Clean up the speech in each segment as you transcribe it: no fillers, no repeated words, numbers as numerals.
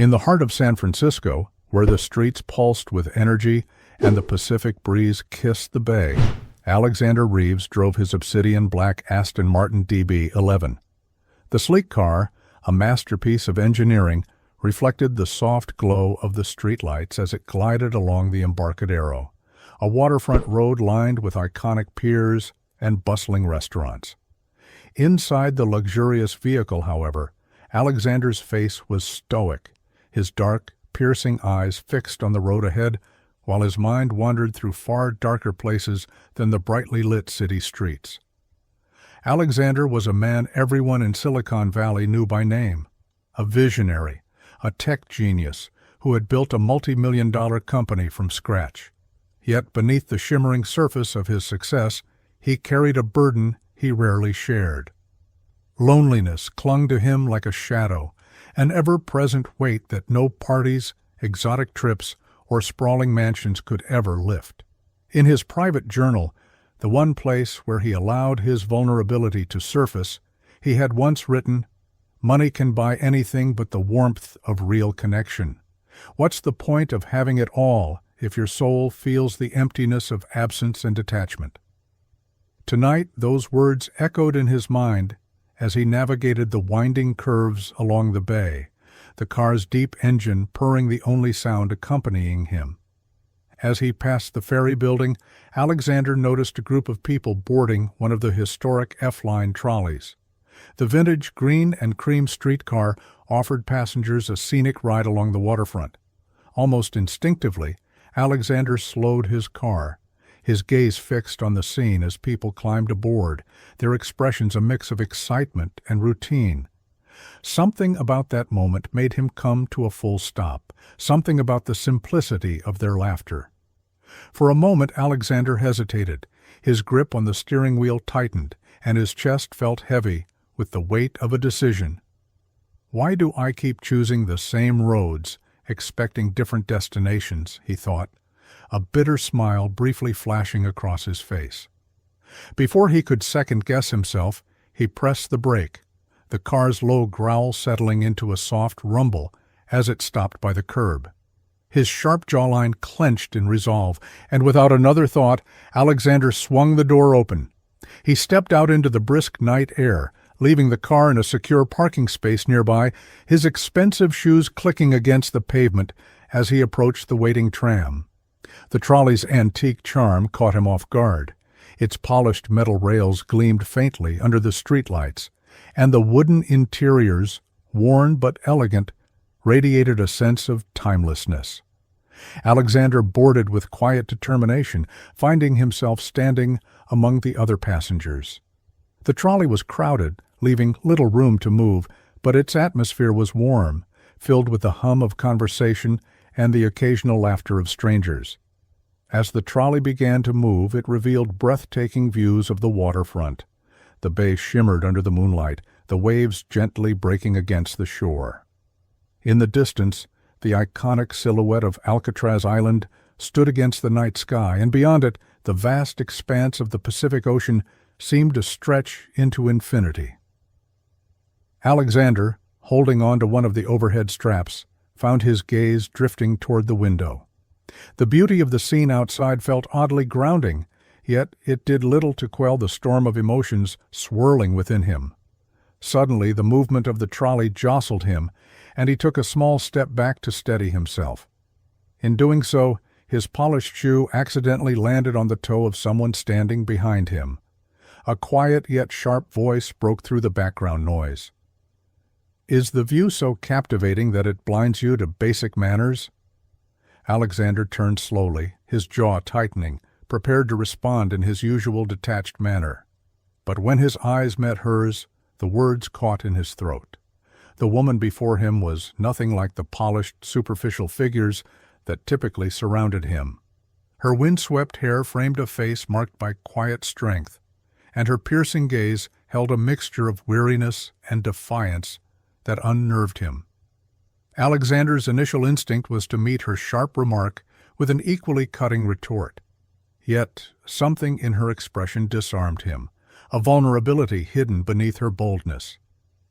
In the heart of San Francisco, where the streets pulsed with energy and the Pacific breeze kissed the bay, Alexander Reeves drove his obsidian black Aston Martin DB11. The sleek car, a masterpiece of engineering, reflected the soft glow of the streetlights as it glided along the Embarcadero, a waterfront road lined with iconic piers and bustling restaurants. Inside the luxurious vehicle, however, Alexander's face was stoic, his dark, piercing eyes fixed on the road ahead, while his mind wandered through far darker places than the brightly lit city streets. Alexander was a man everyone in Silicon Valley knew by name, a visionary, a tech genius who had built a multi-million-dollar company from scratch. Yet beneath the shimmering surface of his success, he carried a burden he rarely shared. Loneliness clung to him like a shadow, an ever-present weight that no parties, exotic trips, or sprawling mansions could ever lift. In his private journal, the one place where he allowed his vulnerability to surface, he had once written, "Money can buy anything but the warmth of real connection. What's the point of having it all if your soul feels the emptiness of absence and detachment?" Tonight, those words echoed in his mind as he navigated the winding curves along the bay, the car's deep engine purring the only sound accompanying him. As he passed the ferry building, Alexander noticed a group of people boarding one of the historic F-line trolleys. The vintage green and cream streetcar offered passengers a scenic ride along the waterfront. Almost instinctively, Alexander slowed his car, his gaze fixed on the scene as people climbed aboard, their expressions a mix of excitement and routine. Something about that moment made him come to a full stop, something about the simplicity of their laughter. For a moment Alexander hesitated, his grip on the steering wheel tightened, and his chest felt heavy with the weight of a decision. Why do I keep choosing the same roads, expecting different destinations, he thought, a bitter smile briefly flashing across his face. Before he could second-guess himself, he pressed the brake, the car's low growl settling into a soft rumble as it stopped by the curb. His sharp jawline clenched in resolve, and without another thought, Alexander swung the door open. He stepped out into the brisk night air, leaving the car in a secure parking space nearby, his expensive shoes clicking against the pavement as he approached the waiting tram. The trolley's antique charm caught him off guard. Its polished metal rails gleamed faintly under the streetlights, and the wooden interiors, worn but elegant, radiated a sense of timelessness. Alexander boarded with quiet determination, finding himself standing among the other passengers. The trolley was crowded, leaving little room to move, but its atmosphere was warm, filled with the hum of conversation and the occasional laughter of strangers. As the trolley began to move, it revealed breathtaking views of the waterfront. The bay shimmered under the moonlight, the waves gently breaking against the shore. In the distance, the iconic silhouette of Alcatraz Island stood against the night sky, and beyond it, the vast expanse of the Pacific Ocean seemed to stretch into infinity. Alexander, holding on to one of the overhead straps, found his gaze drifting toward the window. The beauty of the scene outside felt oddly grounding, yet it did little to quell the storm of emotions swirling within him. Suddenly, the movement of the trolley jostled him, and he took a small step back to steady himself. In doing so, his polished shoe accidentally landed on the toe of someone standing behind him. A quiet yet sharp voice broke through the background noise. "Is the view so captivating that it blinds you to basic manners?" Alexander turned slowly, his jaw tightening, prepared to respond in his usual detached manner. But when his eyes met hers, the words caught in his throat. The woman before him was nothing like the polished, superficial figures that typically surrounded him. Her windswept hair framed a face marked by quiet strength, and her piercing gaze held a mixture of weariness and defiance that unnerved him. Alexander's initial instinct was to meet her sharp remark with an equally cutting retort. Yet something in her expression disarmed him, a vulnerability hidden beneath her boldness.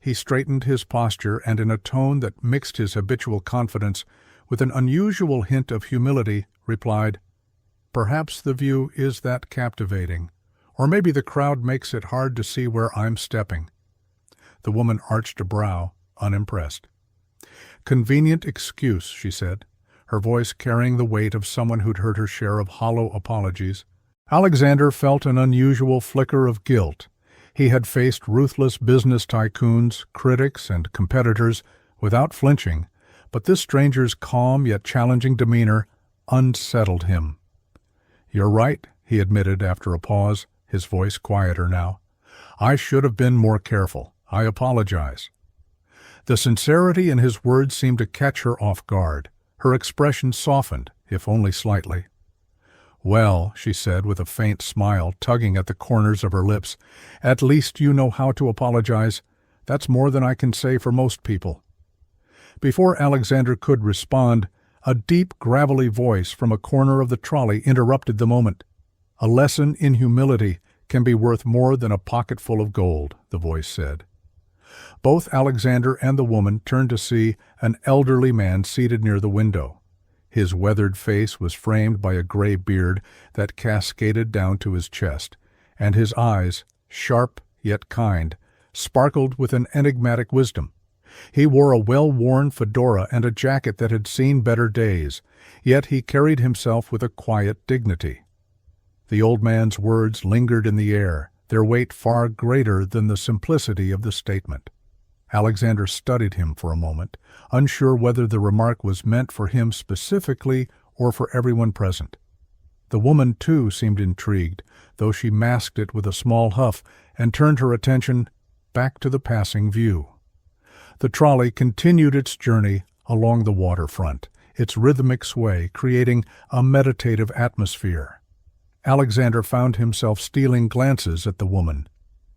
He straightened his posture and in a tone that mixed his habitual confidence with an unusual hint of humility, replied, "Perhaps the view is that captivating, or maybe the crowd makes it hard to see where I'm stepping." The woman arched a brow, unimpressed. "Convenient excuse," she said, her voice carrying the weight of someone who'd heard her share of hollow apologies. Alexander felt an unusual flicker of guilt. He had faced ruthless business tycoons, critics, and competitors without flinching, but this stranger's calm yet challenging demeanor unsettled him. "You're right," he admitted after a pause, his voice quieter now. "I should have been more careful. I apologize." The sincerity in his words seemed to catch her off guard. Her expression softened, if only slightly. "Well," she said with a faint smile tugging at the corners of her lips, "at least you know how to apologize. That's more than I can say for most people." Before Alexander could respond, a deep, gravelly voice from a corner of the trolley interrupted the moment. "A lesson in humility can be worth more than a pocketful of gold," the voice said. Both Alexander and the woman turned to see an elderly man seated near the window. His weathered face was framed by a gray beard that cascaded down to his chest, and his eyes, sharp yet kind, sparkled with an enigmatic wisdom. He wore a well-worn fedora and a jacket that had seen better days, yet he carried himself with a quiet dignity. The old man's words lingered in the air, their weight far greater than the simplicity of the statement. Alexander studied him for a moment, unsure whether the remark was meant for him specifically or for everyone present. The woman, too, seemed intrigued, though she masked it with a small huff and turned her attention back to the passing view. The trolley continued its journey along the waterfront, its rhythmic sway creating a meditative atmosphere. Alexander found himself stealing glances at the woman.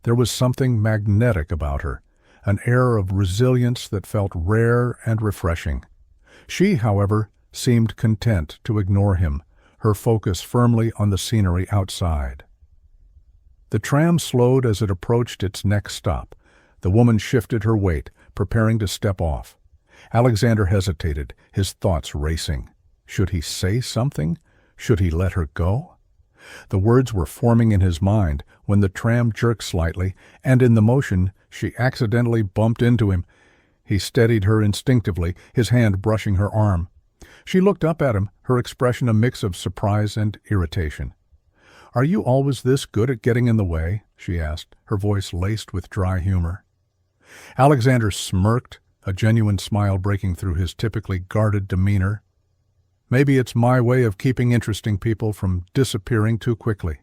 There was something magnetic about her, an air of resilience that felt rare and refreshing. She, however, seemed content to ignore him, her focus firmly on the scenery outside. The tram slowed as it approached its next stop. The woman shifted her weight, preparing to step off. Alexander hesitated, his thoughts racing. Should he say something? Should he let her go? The words were forming in his mind when the tram jerked slightly, and in the motion she accidentally bumped into him. He steadied her instinctively, his hand brushing her arm. She looked up at him, her expression a mix of surprise and irritation. "Are you always this good at getting in the way?" she asked, her voice laced with dry humor. Alexander smirked, a genuine smile breaking through his typically guarded demeanor. "Maybe it's my way of keeping interesting people from disappearing too quickly."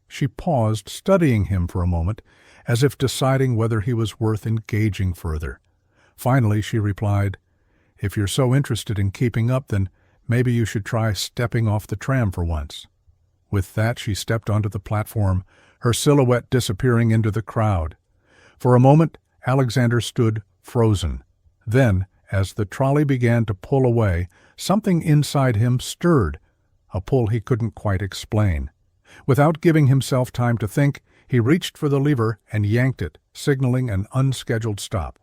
She paused, studying him for a moment, as if deciding whether he was worth engaging further. Finally, she replied, "If you're so interested in keeping up, then maybe you should try stepping off the tram for once." With that, she stepped onto the platform, her silhouette disappearing into the crowd. For a moment, Alexander stood frozen. Then, as the trolley began to pull away, something inside him stirred, a pull he couldn't quite explain. Without giving himself time to think, he reached for the lever and yanked it, signaling an unscheduled stop.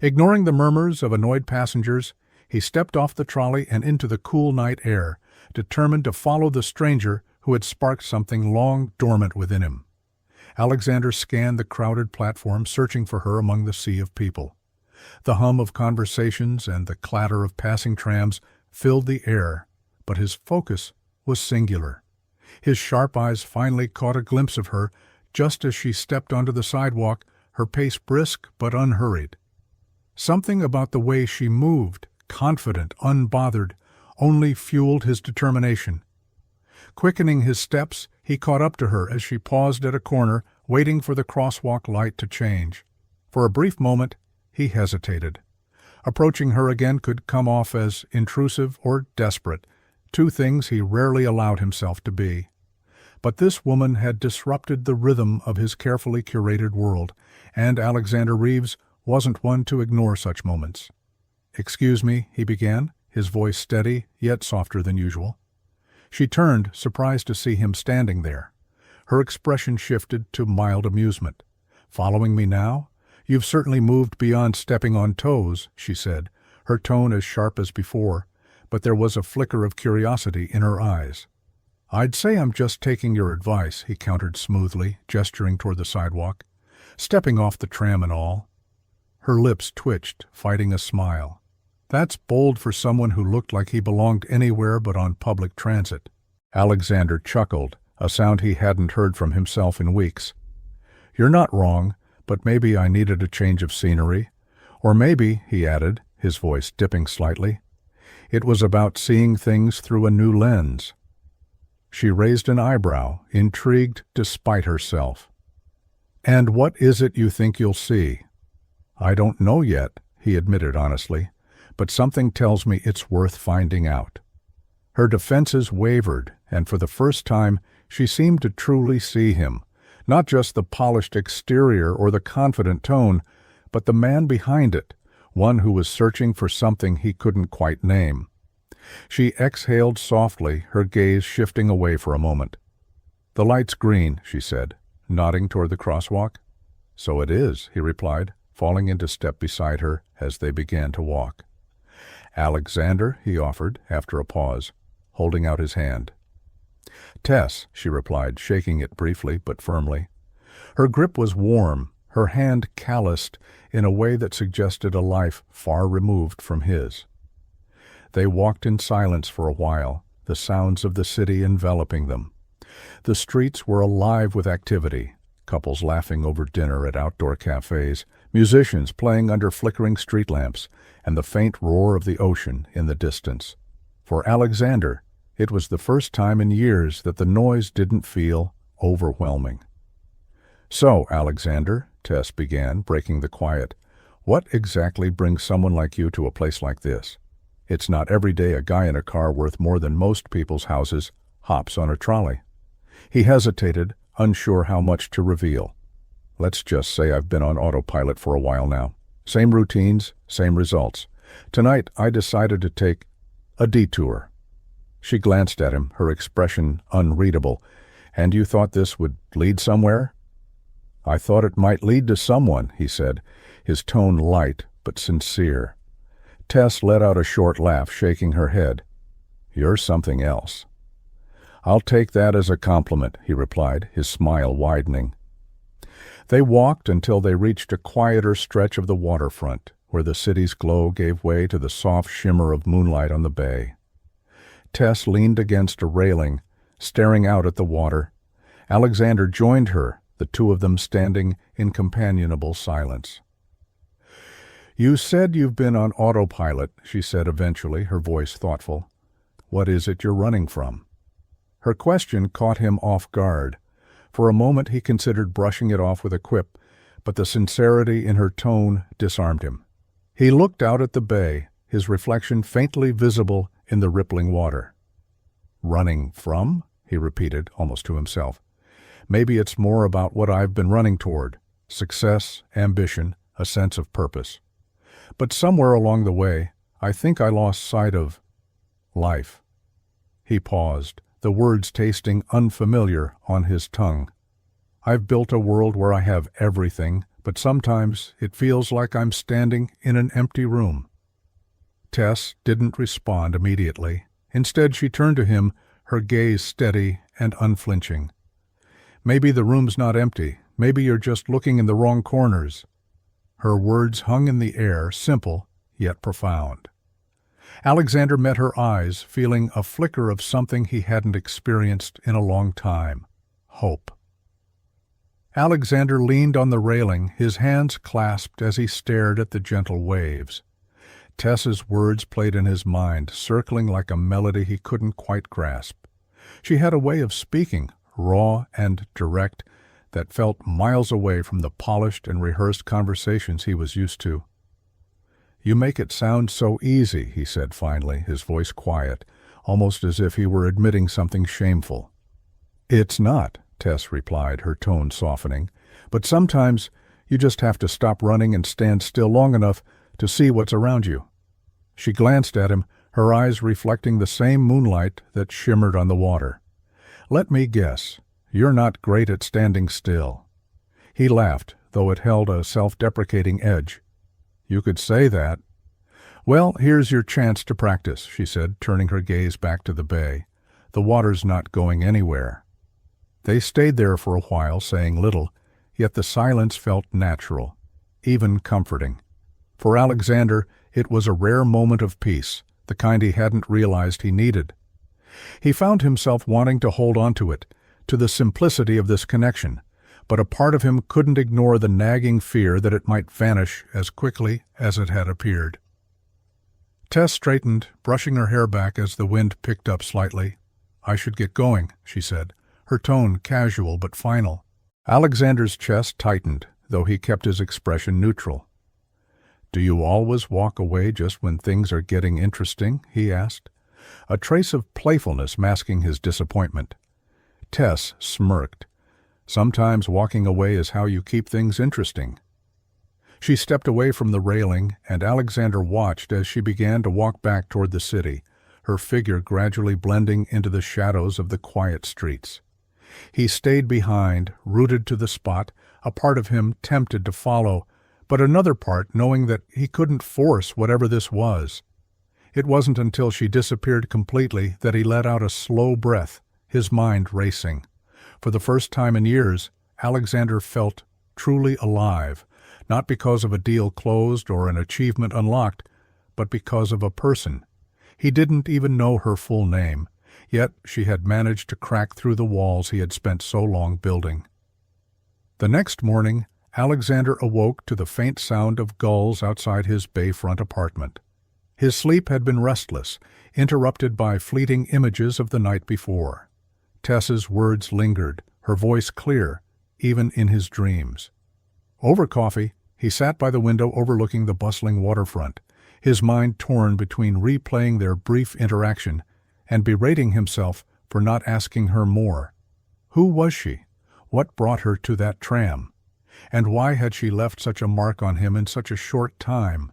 Ignoring the murmurs of annoyed passengers, he stepped off the trolley and into the cool night air, determined to follow the stranger who had sparked something long dormant within him. Alexander scanned the crowded platform, searching for her among the sea of people. The hum of conversations and the clatter of passing trams filled the air, but his focus was singular. His sharp eyes finally caught a glimpse of her just as she stepped onto the sidewalk, her pace brisk but unhurried. Something about the way she moved, confident, unbothered, only fueled his determination. Quickening his steps, he caught up to her as she paused at a corner, waiting for the crosswalk light to change. For a brief moment, he hesitated. Approaching her again could come off as intrusive or desperate, two things he rarely allowed himself to be. But this woman had disrupted the rhythm of his carefully curated world, and Alexander Reeves wasn't one to ignore such moments. "Excuse me," he began, his voice steady, yet softer than usual. She turned, surprised to see him standing there. Her expression shifted to mild amusement. "Following me now? "You've certainly moved beyond stepping on toes," she said, her tone as sharp as before, but there was a flicker of curiosity in her eyes. "I'd say I'm just taking your advice," he countered smoothly, gesturing toward the sidewalk. "Stepping off the tram and all." Her lips twitched, fighting a smile. "That's bold for someone who looked like he belonged anywhere but on public transit." Alexander chuckled, a sound he hadn't heard from himself in weeks. "You're not wrong, but maybe I needed a change of scenery. Or maybe," he added, his voice dipping slightly, "it was about seeing things through a new lens." She raised an eyebrow, intrigued despite herself. "And what is it you think you'll see?" "I don't know yet," he admitted honestly, "but something tells me it's worth finding out." Her defenses wavered, and for the first time she seemed to truly see him, not just the polished exterior or the confident tone, but the man behind it, one who was searching for something he couldn't quite name. She exhaled softly, her gaze shifting away for a moment. "The light's green," she said, nodding toward the crosswalk. "So it is," he replied, falling into step beside her as they began to walk. "Alexander," he offered, after a pause, holding out his hand. "Tess," she replied, shaking it briefly but firmly. Her grip was warm, her hand calloused in a way that suggested a life far removed from his. They walked in silence for a while, the sounds of the city enveloping them. The streets were alive with activity, couples laughing over dinner at outdoor cafes, musicians playing under flickering street lamps, and the faint roar of the ocean in the distance. For Alexander, it was the first time in years that the noise didn't feel overwhelming. "So, Alexander," Tess began, breaking the quiet, "what exactly brings someone like you to a place like this? It's not every day a guy in a car worth more than most people's houses hops on a trolley." He hesitated, unsure how much to reveal. "Let's just say I've been on autopilot for a while now. Same routines, same results. Tonight I decided to take a detour." She glanced at him, her expression unreadable. "And you thought this would lead somewhere?" "I thought it might lead to someone," he said, his tone light but sincere. Tess let out a short laugh, shaking her head. "You're something else." "I'll take that as a compliment," he replied, his smile widening. They walked until they reached a quieter stretch of the waterfront, where the city's glow gave way to the soft shimmer of moonlight on the bay. Tess leaned against a railing, staring out at the water. Alexander joined her, the two of them standing in companionable silence. "You said you've been on autopilot," she said eventually, her voice thoughtful. "What is it you're running from?" Her question caught him off guard. For a moment he considered brushing it off with a quip, but the sincerity in her tone disarmed him. He looked out at the bay, his reflection faintly visible in the rippling water. "Running from?" he repeated, almost to himself. "Maybe it's more about what I've been running toward. Success, ambition, a sense of purpose. But somewhere along the way, I think I lost sight of life." He paused, the words tasting unfamiliar on his tongue. "I've built a world where I have everything, but sometimes it feels like I'm standing in an empty room." Tess didn't respond immediately. Instead, she turned to him, her gaze steady and unflinching. "Maybe the room's not empty. Maybe you're just looking in the wrong corners." Her words hung in the air, simple yet profound. Alexander met her eyes, feeling a flicker of something he hadn't experienced in a long time: hope. Alexander leaned on the railing, his hands clasped as he stared at the gentle waves. Tess's words played in his mind, circling like a melody he couldn't quite grasp. She had a way of speaking, raw and direct, that felt miles away from the polished and rehearsed conversations he was used to. "You make it sound so easy," he said finally, his voice quiet, almost as if he were admitting something shameful. "It's not," Tess replied, her tone softening, "but sometimes you just have to stop running and stand still long enough to see what's around you." She glanced at him, her eyes reflecting the same moonlight that shimmered on the water. "Let me guess, you're not great at standing still." He laughed, though it held a self-deprecating edge. "You could say that." "Well, here's your chance to practice," she said, turning her gaze back to the bay. "The water's not going anywhere." They stayed there for a while, saying little, yet the silence felt natural, even comforting. For Alexander, it was a rare moment of peace, the kind he hadn't realized he needed. He found himself wanting to hold on to it, to the simplicity of this connection, but a part of him couldn't ignore the nagging fear that it might vanish as quickly as it had appeared. Tess straightened, brushing her hair back as the wind picked up slightly. "I should get going," she said, her tone casual but final. Alexander's chest tightened, though he kept his expression neutral. "Do you always walk away just when things are getting interesting?" he asked, a trace of playfulness masking his disappointment. Tess smirked. "Sometimes walking away is how you keep things interesting." She stepped away from the railing, and Alexander watched as she began to walk back toward the city, her figure gradually blending into the shadows of the quiet streets. He stayed behind, rooted to the spot, a part of him tempted to follow, but another part knowing that he couldn't force whatever this was. It wasn't until she disappeared completely that he let out a slow breath, his mind racing. For the first time in years, Alexander felt truly alive, not because of a deal closed or an achievement unlocked, but because of a person. He didn't even know her full name, yet she had managed to crack through the walls he had spent so long building. The next morning, Alexander awoke to the faint sound of gulls outside his bayfront apartment. His sleep had been restless, interrupted by fleeting images of the night before. Tess's words lingered, her voice clear, even in his dreams. Over coffee, he sat by the window overlooking the bustling waterfront, his mind torn between replaying their brief interaction and berating himself for not asking her more. Who was she? What brought her to that tram? And why had she left such a mark on him in such a short time?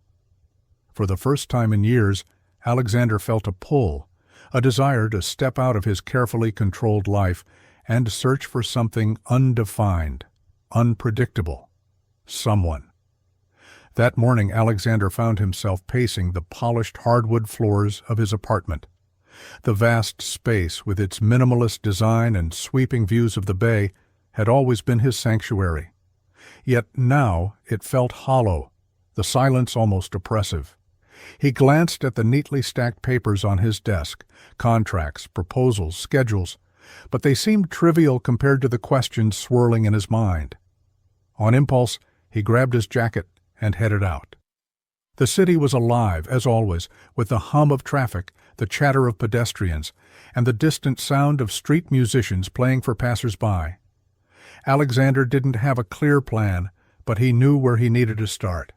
For the first time in years, Alexander felt a pull, a desire to step out of his carefully controlled life and search for something undefined, unpredictable. Someone. That morning, Alexander found himself pacing the polished hardwood floors of his apartment. The vast space, with its minimalist design and sweeping views of the bay, had always been his sanctuary. Yet now it felt hollow, the silence almost oppressive. He glanced at the neatly stacked papers on his desk, contracts, proposals, schedules, but they seemed trivial compared to the questions swirling in his mind. On impulse, he grabbed his jacket and headed out. The city was alive, as always, with the hum of traffic, the chatter of pedestrians, and the distant sound of street musicians playing for passers-by. Alexander didn't have a clear plan, but he knew where he needed to start: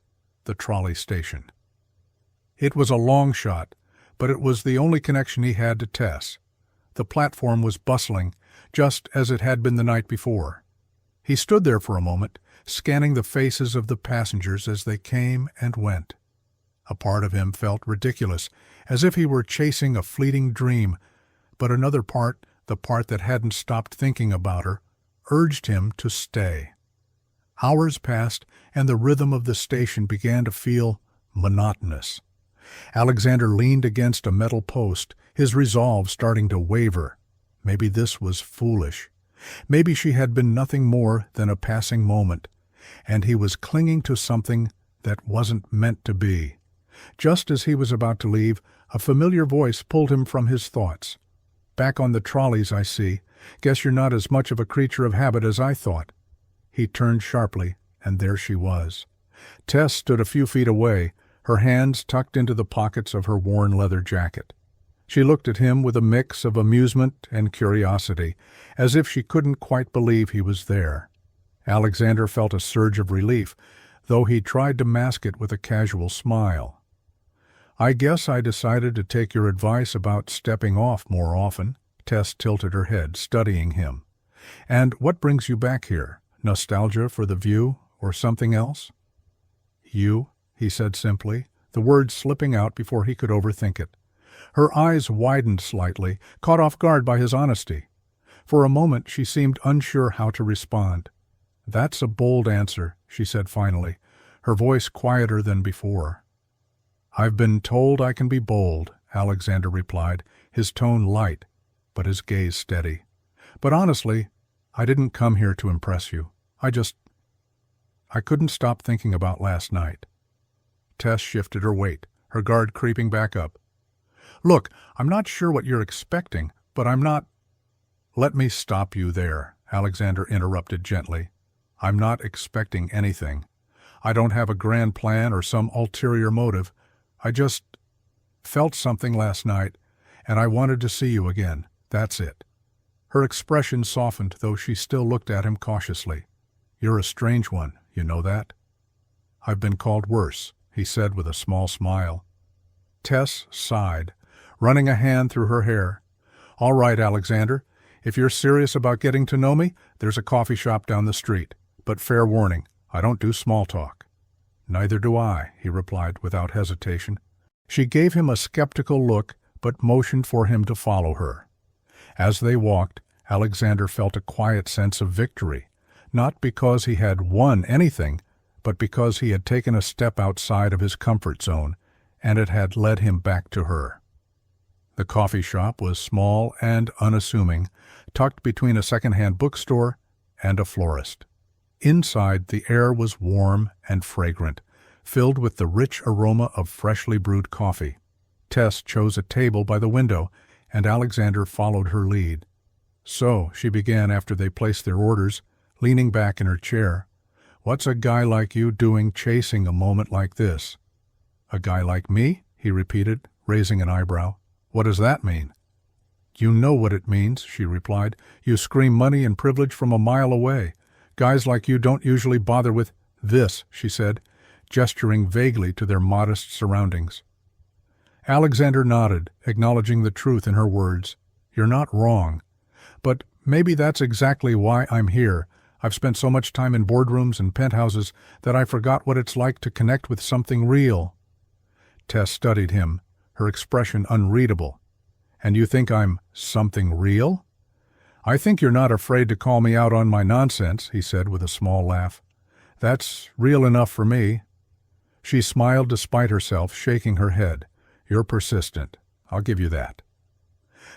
the trolley station. It was a long shot, but it was the only connection he had to Tess. The platform was bustling, just as it had been the night before. He stood there for a moment, scanning the faces of the passengers as they came and went. A part of him felt ridiculous, as if he were chasing a fleeting dream, but another part, the part that hadn't stopped thinking about her, urged him to stay. Hours passed, and the rhythm of the station began to feel monotonous. Alexander leaned against a metal post, his resolve starting to waver. Maybe this was foolish. Maybe she had been nothing more than a passing moment, and he was clinging to something that wasn't meant to be. Just as he was about to leave, a familiar voice pulled him from his thoughts. "Back on the trolleys, I see. Guess you're not as much of a creature of habit as I thought." He turned sharply, and there she was. Tess stood a few feet away, her hands tucked into the pockets of her worn leather jacket. She looked at him with a mix of amusement and curiosity, as if she couldn't quite believe he was there. Alexander felt a surge of relief, though he tried to mask it with a casual smile. "I guess I decided to take your advice about stepping off more often." Tess tilted her head, studying him. "And what brings you back here? Nostalgia for the view, or something else?" "You," he said simply, the words slipping out before he could overthink it. Her eyes widened slightly, caught off guard by his honesty. For a moment she seemed unsure how to respond. That's a bold answer, she said finally, her voice quieter than before. I've been told I can be bold, Alexander replied, his tone light, but his gaze steady. But honestly, I didn't come here to impress you. I couldn't stop thinking about last night. Tess shifted her weight, her guard creeping back up. Look, I'm not sure what you're expecting, but I'm not— Let me stop you there, Alexander interrupted gently. I'm not expecting anything. I don't have a grand plan or some ulterior motive. I just felt something last night, and I wanted to see you again. That's it. Her expression softened, though she still looked at him cautiously. You're a strange one, you know that? I've been called worse, he said with a small smile. Tess sighed, running a hand through her hair. All right, Alexander. If you're serious about getting to know me, there's a coffee shop down the street. But fair warning, I don't do small talk. Neither do I, he replied without hesitation. She gave him a skeptical look, but motioned for him to follow her. As they walked, Alexander felt a quiet sense of victory, not because he had won anything, but because he had taken a step outside of his comfort zone, and it had led him back to her. The coffee shop was small and unassuming, tucked between a second-hand bookstore and a florist. Inside, the air was warm and fragrant, filled with the rich aroma of freshly brewed coffee. Tess chose a table by the window, and Alexander followed her lead. So, she began after they placed their orders, leaning back in her chair. What's a guy like you doing chasing a moment like this? A guy like me? He repeated, raising an eyebrow. What does that mean? You know what it means, she replied. You scream money and privilege from a mile away. Guys like you don't usually bother with this, she said, gesturing vaguely to their modest surroundings. Alexander nodded, acknowledging the truth in her words. You're not wrong. But maybe that's exactly why I'm here. I've spent so much time in boardrooms and penthouses that I forgot what it's like to connect with something real. Tess studied him, her expression unreadable. And you think I'm something real? I think you're not afraid to call me out on my nonsense, he said with a small laugh. That's real enough for me. She smiled despite herself, shaking her head. You're persistent. I'll give you that.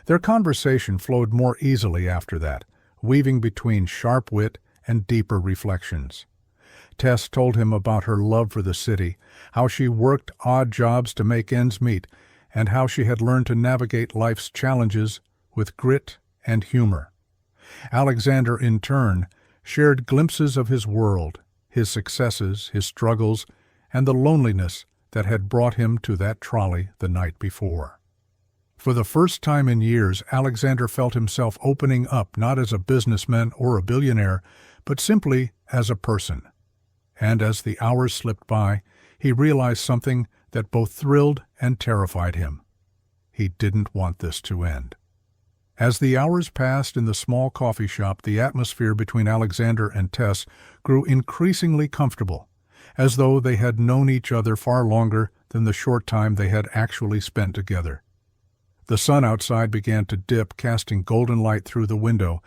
Their conversation flowed more easily after that, weaving between sharp wit and deeper reflections. Tess told him about her love for the city, how she worked odd jobs to make ends meet, and how she had learned to navigate life's challenges with grit and humor. Alexander, in turn, shared glimpses of his world, his successes, his struggles, and the loneliness that had brought him to that trolley the night before. For the first time in years, Alexander felt himself opening up not as a businessman or a billionaire, but simply as a person. And as the hours slipped by, he realized something that both thrilled and terrified him. He didn't want this to end. As the hours passed in the small coffee shop, the atmosphere between Alexander and Tess grew increasingly comfortable, as though they had known each other far longer than the short time they had actually spent together. The sun outside began to dip, casting golden light through the window,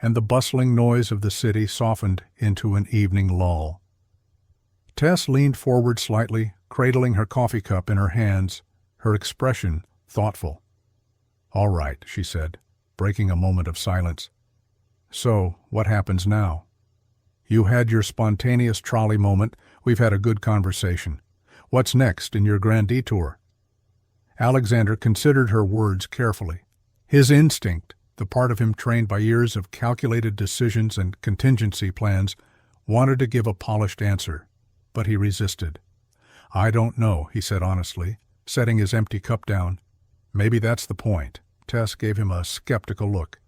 and the bustling noise of the city softened into an evening lull. Tess leaned forward slightly, cradling her coffee cup in her hands, her expression thoughtful. All right, she said, breaking a moment of silence. So, what happens now? You had your spontaneous trolley moment. We've had a good conversation. What's next in your grand detour? Alexander considered her words carefully. His instinct, the part of him trained by years of calculated decisions and contingency plans, wanted to give a polished answer, but he resisted. I don't know, he said honestly, setting his empty cup down. Maybe that's the point. Tess gave him a skeptical look.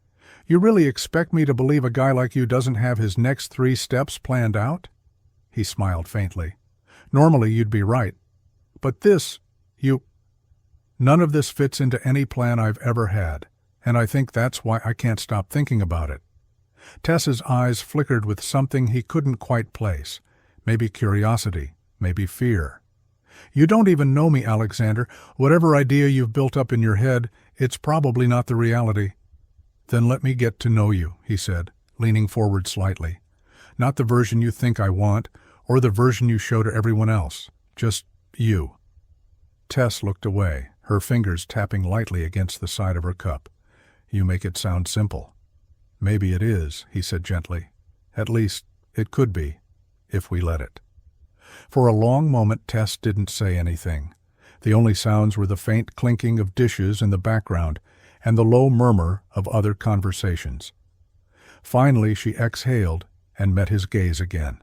You really expect me to believe a guy like you doesn't have his next 3 steps planned out? He smiled faintly. Normally you'd be right. But none of this fits into any plan I've ever had, and I think that's why I can't stop thinking about it. Tess's eyes flickered with something he couldn't quite place. Maybe curiosity, maybe fear. You don't even know me, Alexander. Whatever idea you've built up in your head, it's probably not the reality. Then let me get to know you, he said, leaning forward slightly. Not the version you think I want, or the version you show to everyone else. Just you. Tess looked away, her fingers tapping lightly against the side of her cup. You make it sound simple. Maybe it is, he said gently. At least, it could be, if we let it. For a long moment, Tess didn't say anything. The only sounds were the faint clinking of dishes in the background and the low murmur of other conversations. Finally, she exhaled and met his gaze again.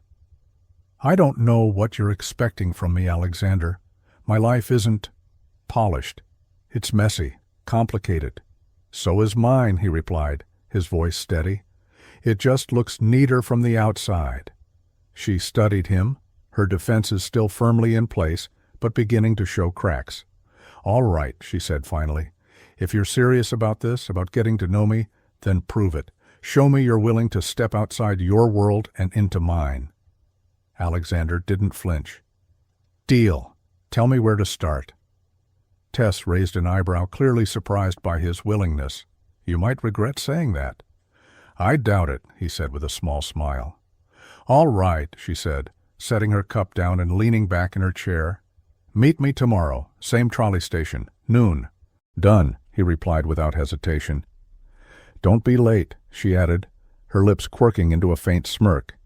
I don't know what you're expecting from me, Alexander. My life isn't polished. It's messy, complicated. So is mine, he replied, his voice steady. It just looks neater from the outside. She studied him, her defenses still firmly in place, but beginning to show cracks. All right, she said finally. If you're serious about this, about getting to know me, then prove it. Show me you're willing to step outside your world and into mine. Alexander didn't flinch. Deal. Tell me where to start. Tess raised an eyebrow, clearly surprised by his willingness. You might regret saying that. I doubt it, he said with a small smile. All right, she said, setting her cup down and leaning back in her chair. Meet me tomorrow, same trolley station, noon. Done, he replied without hesitation. Don't be late, she added, her lips quirking into a faint smirk.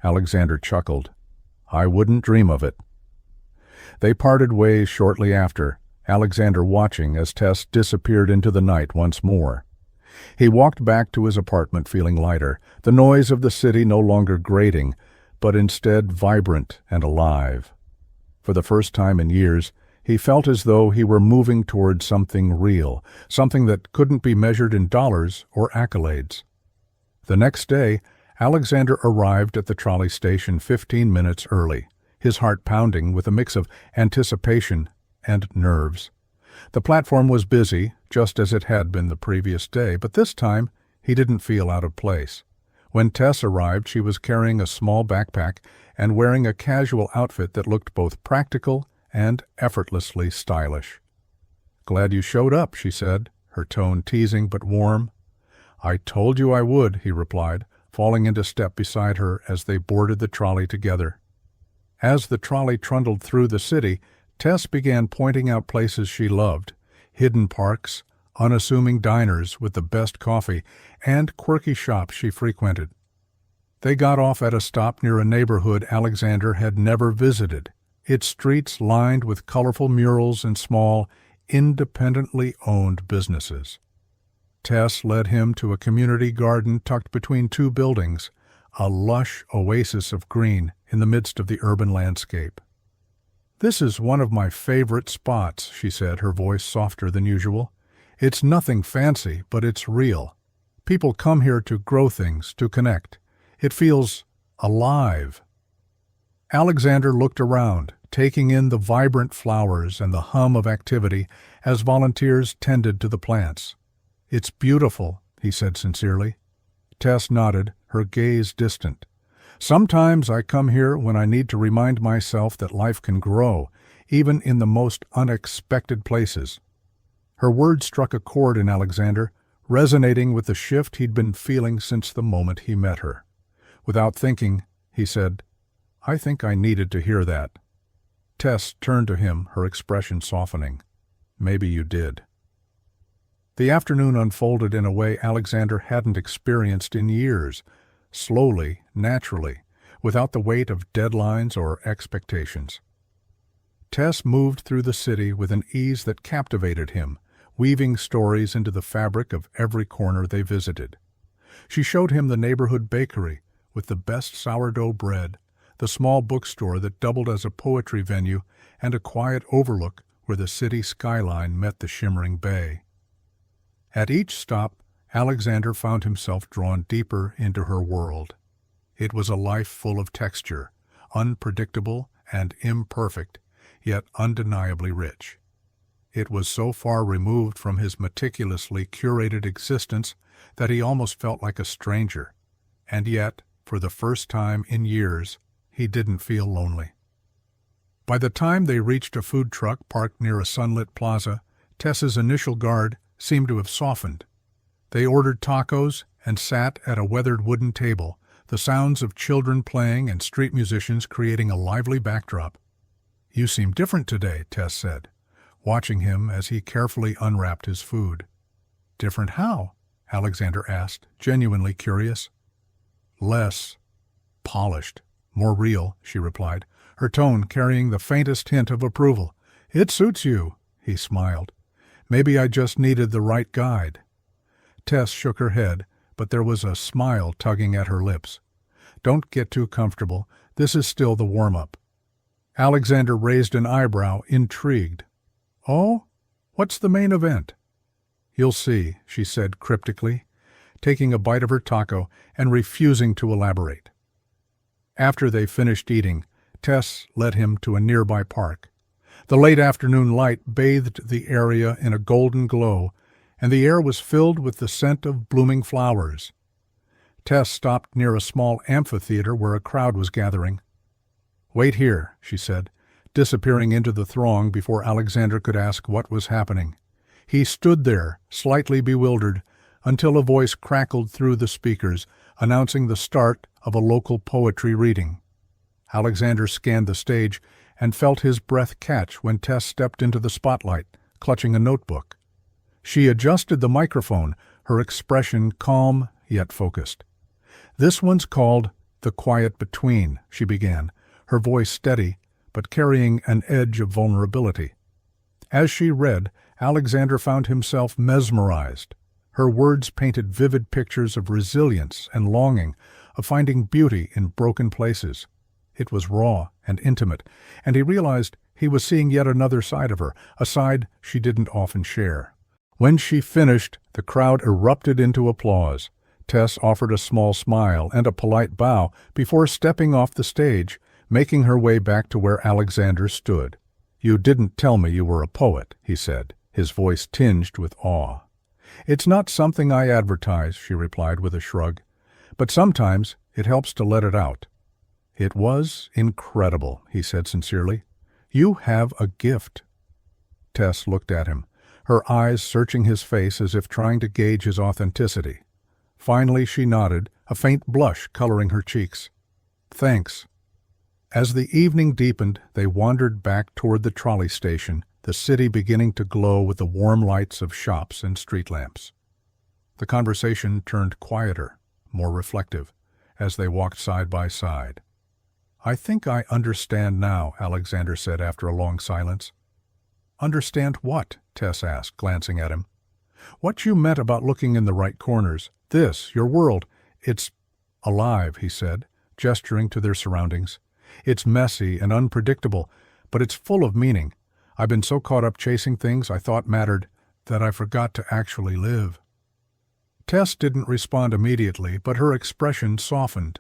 Alexander chuckled. I wouldn't dream of it. They parted ways shortly after, Alexander watching as Tess disappeared into the night once more. He walked back to his apartment feeling lighter, the noise of the city no longer grating, but instead vibrant and alive. For the first time in years, he felt as though he were moving toward something real, something that couldn't be measured in dollars or accolades. The next day, Alexander arrived at the trolley station 15 minutes early, his heart pounding with a mix of anticipation and nerves. The platform was busy, just as it had been the previous day, but this time he didn't feel out of place. When Tess arrived, she was carrying a small backpack and wearing a casual outfit that looked both practical and effortlessly stylish. Glad you showed up, she said, her tone teasing but warm. I told you I would, he replied, falling into step beside her as they boarded the trolley together. As the trolley trundled through the city, Tess began pointing out places she loved, hidden parks, unassuming diners with the best coffee, and quirky shops she frequented. They got off at a stop near a neighborhood Alexander had never visited, its streets lined with colorful murals and small, independently owned businesses. Tess led him to a community garden tucked between two buildings, a lush oasis of green in the midst of the urban landscape. This is one of my favorite spots, she said, her voice softer than usual. It's nothing fancy, but it's real. People come here to grow things, to connect. It feels alive. Alexander looked around, taking in the vibrant flowers and the hum of activity as volunteers tended to the plants. It's beautiful, he said sincerely. Tess nodded, her gaze distant. Sometimes I come here when I need to remind myself that life can grow, even in the most unexpected places. Her words struck a chord in Alexander, resonating with the shift he'd been feeling since the moment he met her. Without thinking, he said, I think I needed to hear that. Tess turned to him, her expression softening. Maybe you did. The afternoon unfolded in a way Alexander hadn't experienced in years, slowly, naturally, without the weight of deadlines or expectations. Tess moved through the city with an ease that captivated him, weaving stories into the fabric of every corner they visited. She showed him the neighborhood bakery with the best sourdough bread, the small bookstore that doubled as a poetry venue, and a quiet overlook where the city skyline met the shimmering bay. At each stop, Alexander found himself drawn deeper into her world. It was a life full of texture, unpredictable and imperfect, yet undeniably rich. It was so far removed from his meticulously curated existence that he almost felt like a stranger, and yet, for the first time in years, he didn't feel lonely. By the time they reached a food truck parked near a sunlit plaza, Tess's initial guard seemed to have softened. They ordered tacos and sat at a weathered wooden table, the sounds of children playing and street musicians creating a lively backdrop. "You seem different today," Tess said, watching him as he carefully unwrapped his food. "Different how?" Alexander asked, genuinely curious. "Less polished, more real," she replied, her tone carrying the faintest hint of approval. "It suits you," he smiled. "Maybe I just needed the right guide." Tess shook her head, but there was a smile tugging at her lips. "Don't get too comfortable. This is still the warm-up." Alexander raised an eyebrow, intrigued. "Oh? What's the main event?" "You'll see," she said cryptically, taking a bite of her taco and refusing to elaborate. After they finished eating, Tess led him to a nearby park. The late afternoon light bathed the area in a golden glow, and the air was filled with the scent of blooming flowers. Tess stopped near a small amphitheater where a crowd was gathering. "Wait here," she said, disappearing into the throng before Alexander could ask what was happening. He stood there, slightly bewildered, until a voice crackled through the speakers, announcing the start of a local poetry reading. Alexander scanned the stage and felt his breath catch when Tess stepped into the spotlight, clutching a notebook. She adjusted the microphone, her expression calm yet focused. "This one's called The Quiet Between," she began, her voice steady but carrying an edge of vulnerability. As she read, Alexander found himself mesmerized. Her words painted vivid pictures of resilience and longing, of finding beauty in broken places. It was raw and intimate, and he realized he was seeing yet another side of her, a side she didn't often share. When she finished, the crowd erupted into applause. Tess offered a small smile and a polite bow before stepping off the stage, making her way back to where Alexander stood. "You didn't tell me you were a poet," he said, his voice tinged with awe. "It's not something I advertise," she replied with a shrug, "but sometimes it helps to let it out." "It was incredible," he said sincerely. "You have a gift." Tess looked at him, her eyes searching his face as if trying to gauge his authenticity. Finally she nodded, a faint blush coloring her cheeks. "Thanks." As the evening deepened, they wandered back toward the trolley station, the city beginning to glow with the warm lights of shops and street lamps. The conversation turned quieter, more reflective, as they walked side by side. "I think I understand now," Alexander said after a long silence. "Understand what?" Tess asked, glancing at him. "What you meant about looking in the right corners. This, your world, it's alive," he said, gesturing to their surroundings. "It's messy and unpredictable, but it's full of meaning. I've been so caught up chasing things I thought mattered that I forgot to actually live." Tess didn't respond immediately, but her expression softened.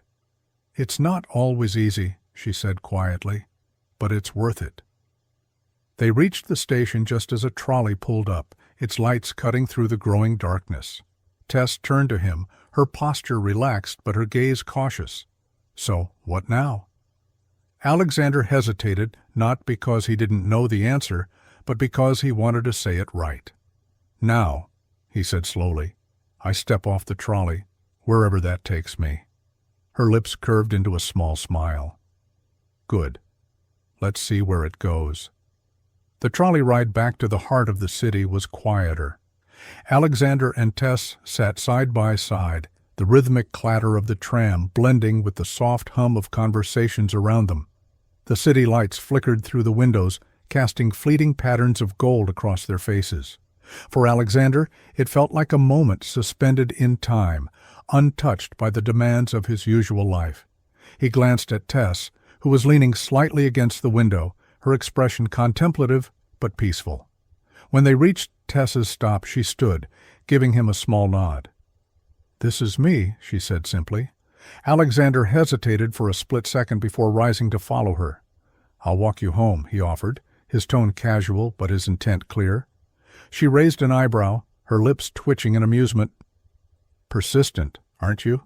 "It's not always easy," she said quietly, "but it's worth it." They reached the station just as a trolley pulled up, its lights cutting through the growing darkness. Tess turned to him, her posture relaxed but her gaze cautious. "So, what now?" Alexander hesitated, not because he didn't know the answer, but because he wanted to say it right. "Now," he said slowly, "I step off the trolley, wherever that takes me." Her lips curved into a small smile. "Good. Let's see where it goes." The trolley ride back to the heart of the city was quieter. Alexander and Tess sat side by side, the rhythmic clatter of the tram blending with the soft hum of conversations around them. The city lights flickered through the windows, casting fleeting patterns of gold across their faces. For Alexander, it felt like a moment suspended in time, untouched by the demands of his usual life. He glanced at Tess, who was leaning slightly against the window, her expression contemplative but peaceful. When they reached Tess's stop, she stood, giving him a small nod. "This is me," she said simply. Alexander hesitated for a split second before rising to follow her. "I'll walk you home," he offered, his tone casual but his intent clear. She raised an eyebrow, her lips twitching in amusement. "Persistent, aren't you?"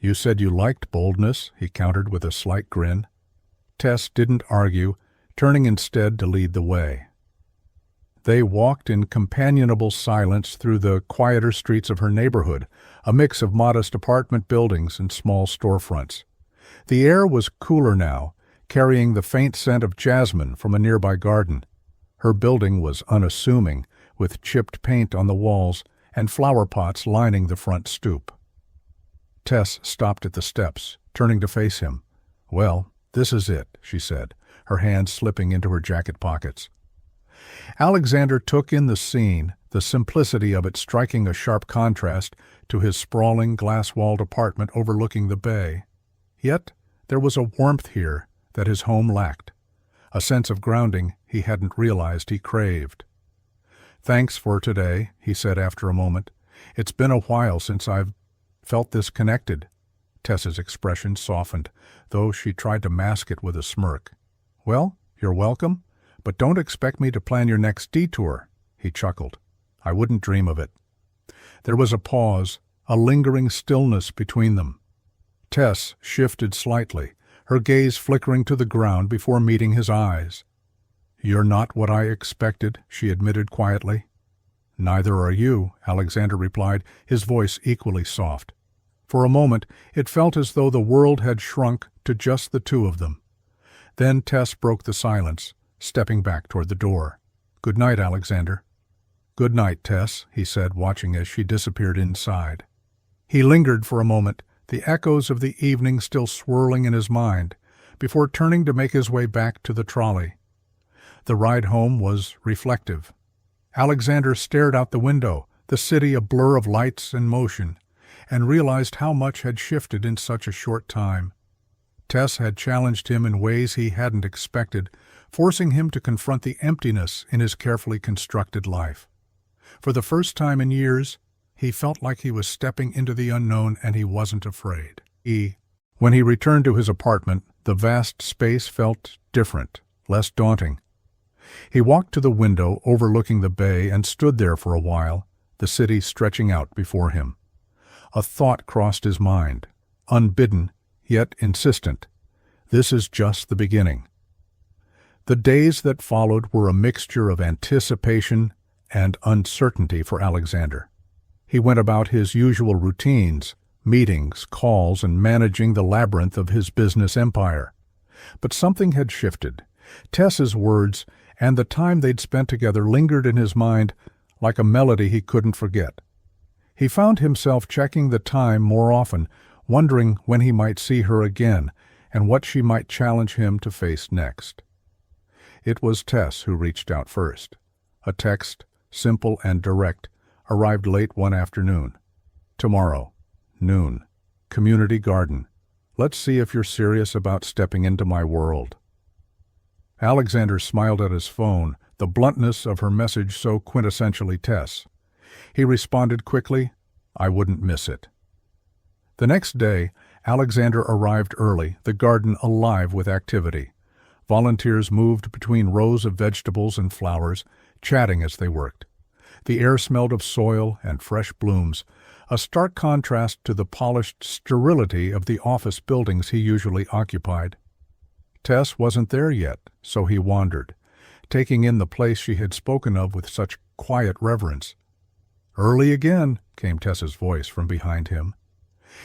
"You said you liked boldness," he countered with a slight grin. Tess didn't argue, turning instead to lead the way. They walked in companionable silence through the quieter streets of her neighborhood, a mix of modest apartment buildings and small storefronts. The air was cooler now, carrying the faint scent of jasmine from a nearby garden. Her building was unassuming, with chipped paint on the walls and flower pots lining the front stoop. Tess stopped at the steps, turning to face him. "Well, this is it," she said, her hands slipping into her jacket pockets. Alexander took in the scene, the simplicity of it striking a sharp contrast to his sprawling, glass-walled apartment overlooking the bay. Yet there was a warmth here that his home lacked, a sense of grounding he hadn't realized he craved. "Thanks for today," he said after a moment. "It's been a while since I've felt this connected." Tess's expression softened, though she tried to mask it with a smirk. "Well, you're welcome, but don't expect me to plan your next detour," he chuckled. "I wouldn't dream of it." There was a pause, a lingering stillness between them. Tess shifted slightly, her gaze flickering to the ground before meeting his eyes. "You're not what I expected," she admitted quietly. "Neither are you," Alexander replied, his voice equally soft. For a moment, it felt as though the world had shrunk to just the two of them. Then Tess broke the silence, stepping back toward the door. "Good night, Alexander." "Good night, Tess," he said, watching as she disappeared inside. He lingered for a moment, the echoes of the evening still swirling in his mind, before turning to make his way back to the trolley. The ride home was reflective. Alexander stared out the window, the city a blur of lights and motion, and realized how much had shifted in such a short time. Tess had challenged him in ways he hadn't expected, forcing him to confront the emptiness in his carefully constructed life. For the first time in years, he felt like he was stepping into the unknown, and he wasn't afraid. When he returned to his apartment, the vast space felt different, less daunting. He walked to the window overlooking the bay and stood there for a while, the city stretching out before him. A thought crossed his mind, unbidden, yet insistent. This is just the beginning. The days that followed were a mixture of anticipation and uncertainty for Alexander. He went about his usual routines, meetings, calls, and managing the labyrinth of his business empire. But something had shifted. Tess's words and the time they'd spent together lingered in his mind like a melody he couldn't forget. He found himself checking the time more often, wondering when he might see her again and what she might challenge him to face next. It was Tess who reached out first. A text, simple and direct, arrived late one afternoon. "Tomorrow, noon, community garden. Let's see if you're serious about stepping into my world." Alexander smiled at his phone, the bluntness of her message so quintessentially Tess. He responded quickly, "I wouldn't miss it." The next day, Alexander arrived early, the garden alive with activity. Volunteers moved between rows of vegetables and flowers, chatting as they worked. The air smelled of soil and fresh blooms, a stark contrast to the polished sterility of the office buildings he usually occupied. Tess wasn't there yet, so he wandered, taking in the place she had spoken of with such quiet reverence. "Early again," came Tess's voice from behind him.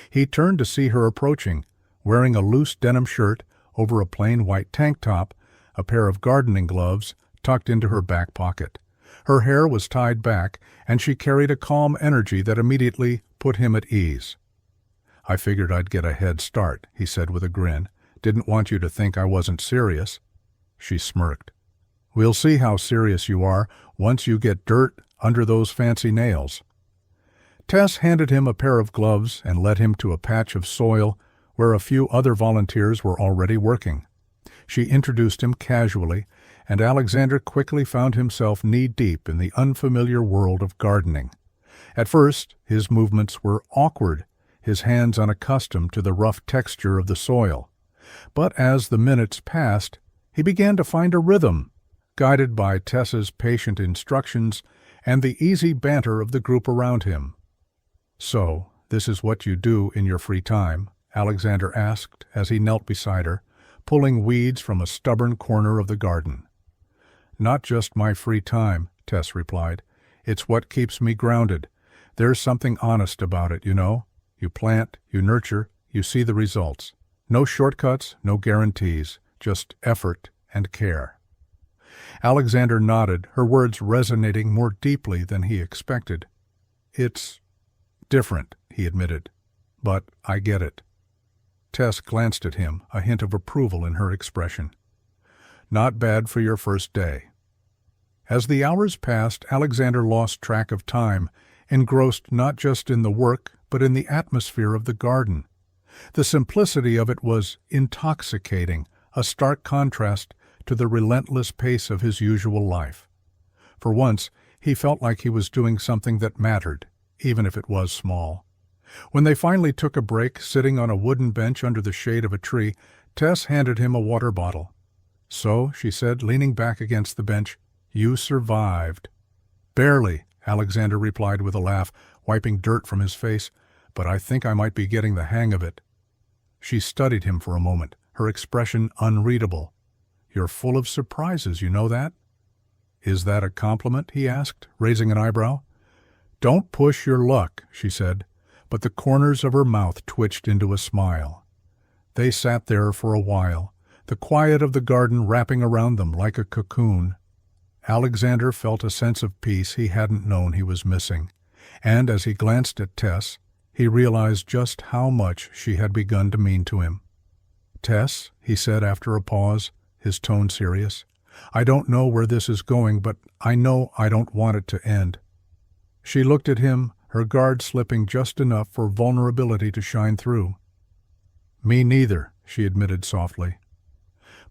He turned to see her approaching, wearing a loose denim shirt over a plain white tank top, a pair of gardening gloves tucked into her back pocket. Her hair was tied back, and she carried a calm energy that immediately put him at ease. "I figured I'd get a head start," he said with a grin. "Didn't want you to think I wasn't serious." She smirked. "We'll see how serious you are once you get dirt under those fancy nails." Tess handed him a pair of gloves and led him to a patch of soil where a few other volunteers were already working. She introduced him casually, and Alexander quickly found himself knee-deep in the unfamiliar world of gardening. At first, his movements were awkward, his hands unaccustomed to the rough texture of the soil. But as the minutes passed, he began to find a rhythm, guided by Tess's patient instructions and the easy banter of the group around him. "So, this is what you do in your free time?" Alexander asked as he knelt beside her, pulling weeds from a stubborn corner of the garden. "Not just my free time," Tess replied. "It's what keeps me grounded. There's something honest about it, you know. You plant, you nurture, you see the results. No shortcuts, no guarantees, just effort and care." Alexander nodded, her words resonating more deeply than he expected. "It's different," he admitted, "but I get it." Tess glanced at him, a hint of approval in her expression. "Not bad for your first day." As the hours passed, Alexander lost track of time, engrossed not just in the work, but in the atmosphere of the garden. The simplicity of it was intoxicating, a stark contrast to the relentless pace of his usual life. For once, he felt like he was doing something that mattered, even if it was small. When they finally took a break, sitting on a wooden bench under the shade of a tree, Tess handed him a water bottle. "So," she said, leaning back against the bench, "you survived." "Barely," Alexander replied with a laugh, wiping dirt from his face, "but I think I might be getting the hang of it." She studied him for a moment, her expression unreadable. "You're full of surprises, you know that?" "Is that a compliment?" he asked, raising an eyebrow. "Don't push your luck," she said, but the corners of her mouth twitched into a smile. They sat there for a while, the quiet of the garden wrapping around them like a cocoon. Alexander felt a sense of peace he hadn't known he was missing, and as he glanced at Tess, he realized just how much she had begun to mean to him. "Tess," he said after a pause, his tone serious, "I don't know where this is going, but I know I don't want it to end." She looked at him, her guard slipping just enough for vulnerability to shine through. "Me neither," she admitted softly.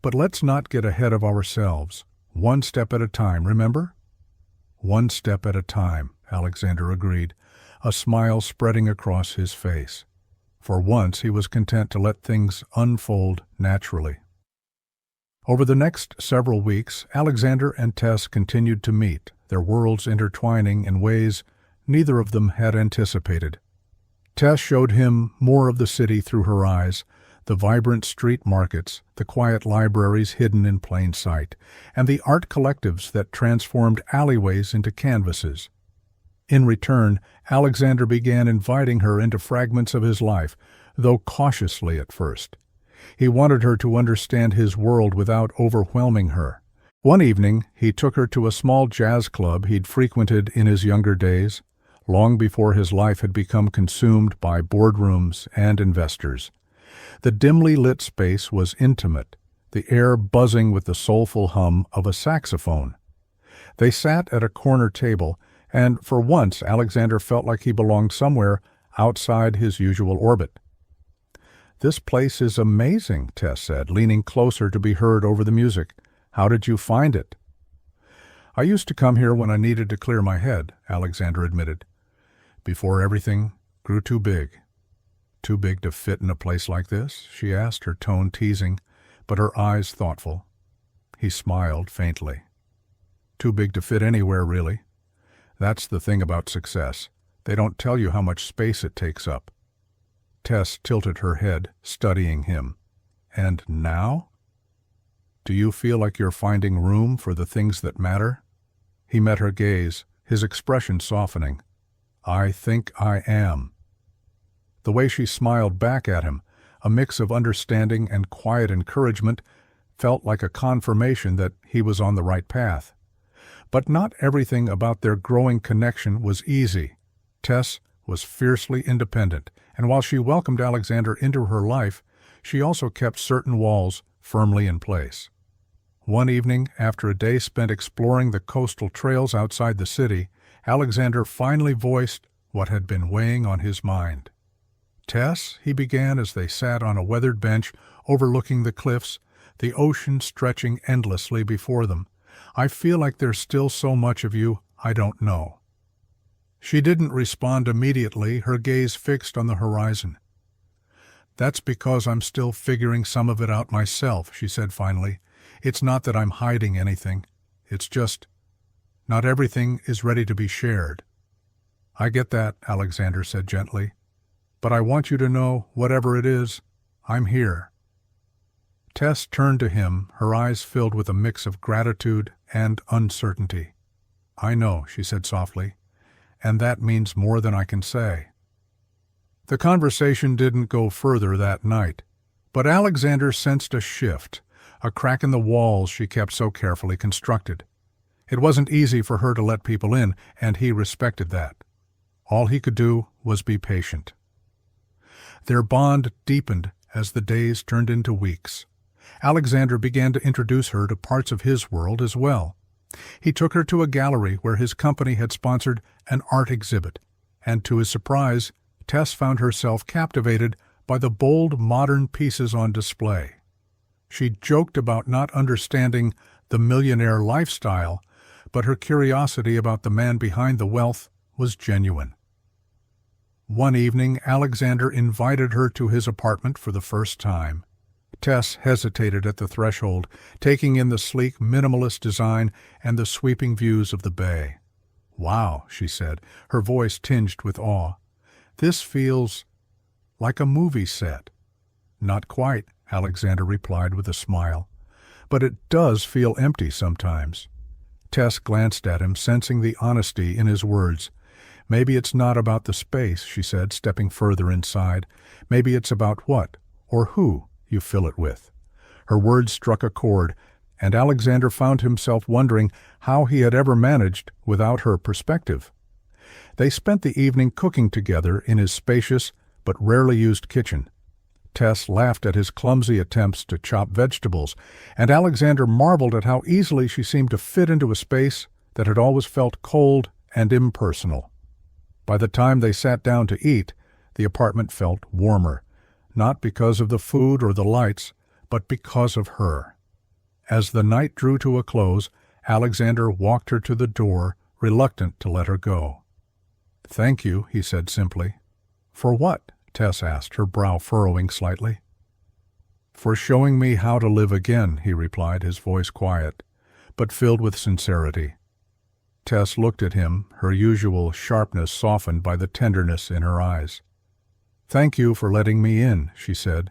"But let's not get ahead of ourselves. One step at a time, remember?" "One step at a time," Alexander agreed, a smile spreading across his face. For once he was content to let things unfold naturally. Over the next several weeks, Alexander and Tess continued to meet, their worlds intertwining in ways neither of them had anticipated. Tess showed him more of the city through her eyes, the vibrant street markets, the quiet libraries hidden in plain sight, and the art collectives that transformed alleyways into canvases. In return, Alexander began inviting her into fragments of his life, though cautiously at first. He wanted her to understand his world without overwhelming her. One evening, he took her to a small jazz club he'd frequented in his younger days, long before his life had become consumed by boardrooms and investors. The dimly lit space was intimate, the air buzzing with the soulful hum of a saxophone. They sat at a corner table, and for once Alexander felt like he belonged somewhere outside his usual orbit. "This place is amazing," Tess said, leaning closer to be heard over the music. "How did you find it?" "I used to come here when I needed to clear my head," Alexander admitted. "Before everything grew too big." "Too big to fit in a place like this?" she asked, her tone teasing, but her eyes thoughtful. He smiled faintly. "Too big to fit anywhere, really. That's the thing about success. They don't tell you how much space it takes up." Tess tilted her head, studying him. "And now? Do you feel like you're finding room for the things that matter?" He met her gaze, his expression softening. "I think I am." The way she smiled back at him, a mix of understanding and quiet encouragement, felt like a confirmation that he was on the right path. But not everything about their growing connection was easy. Tess was fiercely independent, and while she welcomed Alexander into her life, she also kept certain walls firmly in place. One evening, after a day spent exploring the coastal trails outside the city, Alexander finally voiced what had been weighing on his mind. "Tess," he began as they sat on a weathered bench overlooking the cliffs, the ocean stretching endlessly before them, "I feel like there's still so much of you I don't know." She didn't respond immediately, her gaze fixed on the horizon. "That's because I'm still figuring some of it out myself," she said finally. "It's not that I'm hiding anything. It's just, not everything is ready to be shared." "I get that," Alexander said gently. "But I want you to know, whatever it is, I'm here." Tess turned to him, her eyes filled with a mix of gratitude and uncertainty. "I know," she said softly, "and that means more than I can say." The conversation didn't go further that night, but Alexander sensed a shift, a crack in the walls she kept so carefully constructed. It wasn't easy for her to let people in, and he respected that. All he could do was be patient. Their bond deepened as the days turned into weeks. Alexander began to introduce her to parts of his world as well. He took her to a gallery where his company had sponsored an art exhibit, and to his surprise, Tess found herself captivated by the bold modern pieces on display. She joked about not understanding the millionaire lifestyle, but her curiosity about the man behind the wealth was genuine. One evening, Alexander invited her to his apartment for the first time. Tess hesitated at the threshold, taking in the sleek minimalist design and the sweeping views of the bay. "Wow," she said, her voice tinged with awe. "This feels like a movie set." "Not quite," Alexander replied with a smile. "But it does feel empty sometimes." Tess glanced at him, sensing the honesty in his words. "Maybe it's not about the space," she said, stepping further inside. "Maybe it's about what, or who, you fill it with." Her words struck a chord, and Alexander found himself wondering how he had ever managed without her perspective. They spent the evening cooking together in his spacious but rarely used kitchen. Tess laughed at his clumsy attempts to chop vegetables, and Alexander marveled at how easily she seemed to fit into a space that had always felt cold and impersonal. By the time they sat down to eat, the apartment felt warmer, not because of the food or the lights, but because of her. As the night drew to a close, Alexander walked her to the door, reluctant to let her go. "Thank you," he said simply. "For what?" Tess asked, her brow furrowing slightly. "For showing me how to live again," he replied, his voice quiet, but filled with sincerity. Tess looked at him, her usual sharpness softened by the tenderness in her eyes. "Thank you for letting me in," she said.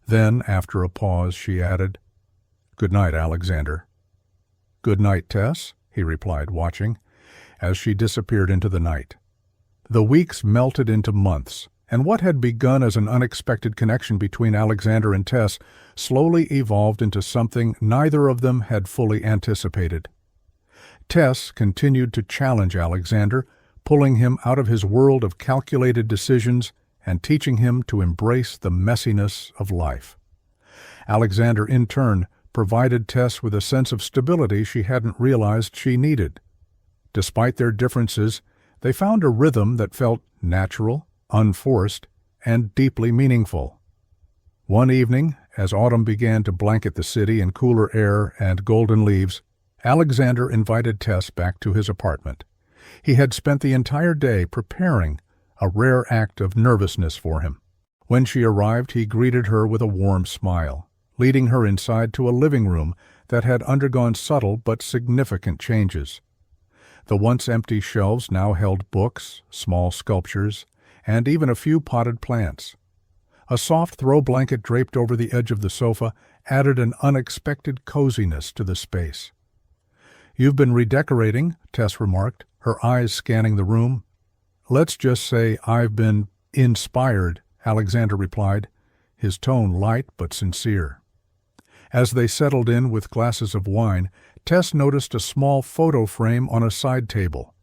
Then, after a pause, she added, "Good night, Alexander." "Good night, Tess," he replied, watching, as she disappeared into the night. The weeks melted into months, and what had begun as an unexpected connection between Alexander and Tess slowly evolved into something neither of them had fully anticipated. Tess continued to challenge Alexander, pulling him out of his world of calculated decisions and teaching him to embrace the messiness of life. Alexander, in turn, provided Tess with a sense of stability she hadn't realized she needed. Despite their differences, they found a rhythm that felt natural, unforced, and deeply meaningful. One evening, as autumn began to blanket the city in cooler air and golden leaves, Alexander invited Tess back to his apartment. He had spent the entire day preparing, a rare act of nervousness for him. When she arrived, he greeted her with a warm smile, leading her inside to a living room that had undergone subtle but significant changes. The once empty shelves now held books, small sculptures, and even a few potted plants. A soft throw blanket draped over the edge of the sofa added an unexpected coziness to the space. "You've been redecorating," Tess remarked, her eyes scanning the room. "Let's just say I've been inspired," Alexander replied, his tone light but sincere. As they settled in with glasses of wine, Tess noticed a small photo frame on a side table.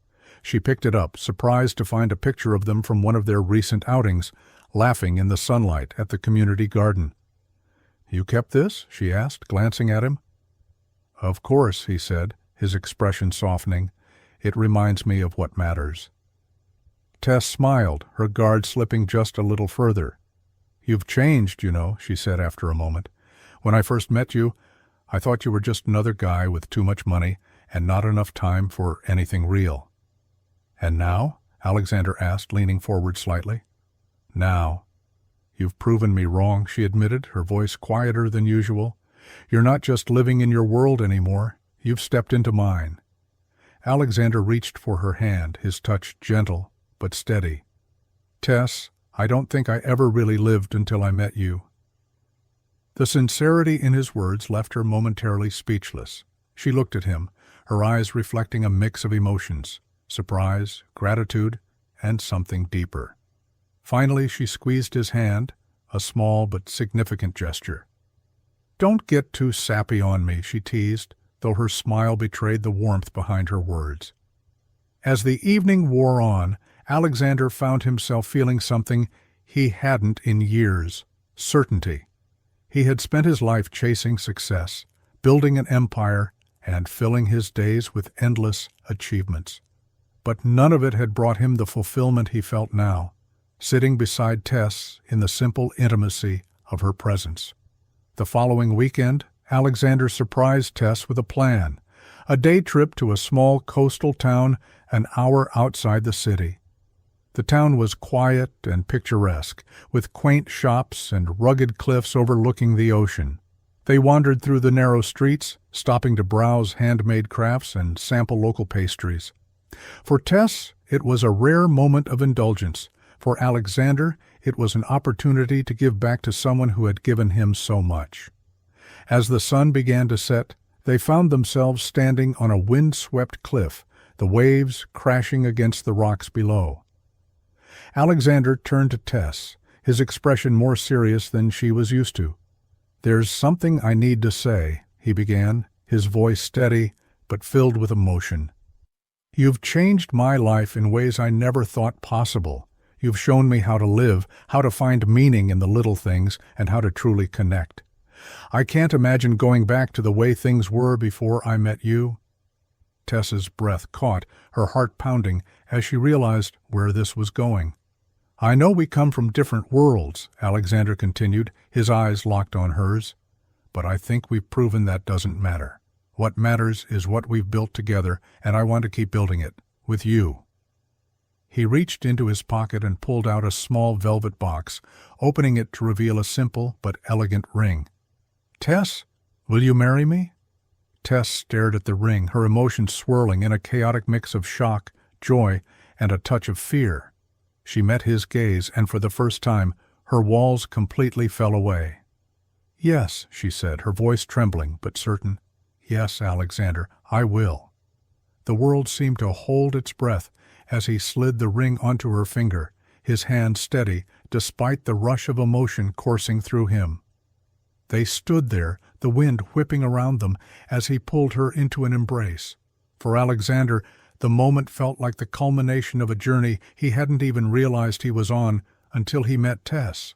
She picked it up, surprised to find a picture of them from one of their recent outings, laughing in the sunlight at the community garden. "You kept this?" she asked, glancing at him. "Of course," he said, his expression softening. "It reminds me of what matters." Tess smiled, her guard slipping just a little further. "You've changed, you know," she said after a moment. "When I first met you, I thought you were just another guy with too much money and not enough time for anything real." "And now?" Alexander asked, leaning forward slightly. "Now, you've proven me wrong," she admitted, her voice quieter than usual. "You're not just living in your world anymore. You've stepped into mine." Alexander reached for her hand, his touch gentle but steady. "Tess, I don't think I ever really lived until I met you." The sincerity in his words left her momentarily speechless. She looked at him, her eyes reflecting a mix of emotions: surprise, gratitude, and something deeper. Finally, she squeezed his hand, a small but significant gesture. "Don't get too sappy on me," she teased, though her smile betrayed the warmth behind her words. As the evening wore on, Alexander found himself feeling something he hadn't in years: certainty. He had spent his life chasing success, building an empire, and filling his days with endless achievements. But none of it had brought him the fulfillment he felt now, sitting beside Tess in the simple intimacy of her presence. The following weekend, Alexander surprised Tess with a plan: a day trip to a small coastal town an hour outside the city. The town was quiet and picturesque, with quaint shops and rugged cliffs overlooking the ocean. They wandered through the narrow streets, stopping to browse handmade crafts and sample local pastries. For Tess, it was a rare moment of indulgence. For Alexander, it was an opportunity to give back to someone who had given him so much. As the sun began to set, they found themselves standing on a wind-swept cliff, the waves crashing against the rocks below. Alexander turned to Tess, his expression more serious than she was used to. "There's something I need to say," he began, his voice steady but filled with emotion. "You've changed my life in ways I never thought possible. You've shown me how to live, how to find meaning in the little things, and how to truly connect. I can't imagine going back to the way things were before I met you." Tess's breath caught, her heart pounding, as she realized where this was going. "I know we come from different worlds," Alexander continued, his eyes locked on hers. "But I think we've proven that doesn't matter. What matters is what we've built together, and I want to keep building it, with you." He reached into his pocket and pulled out a small velvet box, opening it to reveal a simple but elegant ring. "Tess, will you marry me?" Tess stared at the ring, her emotions swirling in a chaotic mix of shock, joy, and a touch of fear. She met his gaze, and for the first time, her walls completely fell away. "Yes," she said, her voice trembling but certain. "Yes, Alexander, I will." The world seemed to hold its breath as he slid the ring onto her finger, his hand steady despite the rush of emotion coursing through him. They stood there, the wind whipping around them, as he pulled her into an embrace. For Alexander, the moment felt like the culmination of a journey he hadn't even realized he was on until he met Tess.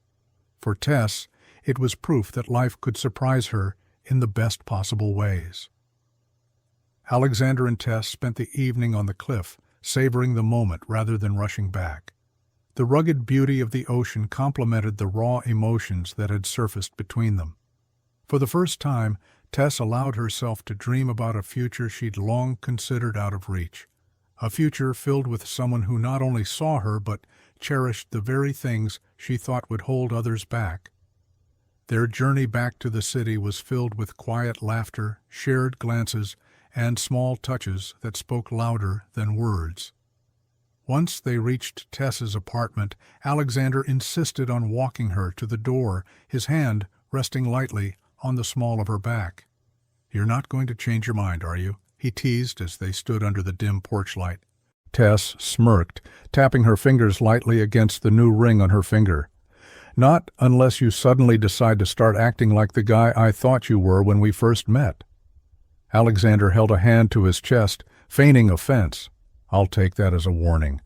For Tess, it was proof that life could surprise her in the best possible ways. Alexander and Tess spent the evening on the cliff, savoring the moment rather than rushing back. The rugged beauty of the ocean complemented the raw emotions that had surfaced between them. For the first time, Tess allowed herself to dream about a future she'd long considered out of reach. A future filled with someone who not only saw her but cherished the very things she thought would hold others back. Their journey back to the city was filled with quiet laughter, shared glances, and small touches that spoke louder than words. Once they reached Tess's apartment, Alexander insisted on walking her to the door, his hand resting lightly on the small of her back. "You're not going to change your mind, are you?" he teased as they stood under the dim porch light. Tess smirked, tapping her fingers lightly against the new ring on her finger. "Not unless you suddenly decide to start acting like the guy I thought you were when we first met." Alexander held a hand to his chest, feigning offense. "I'll take that as a warning."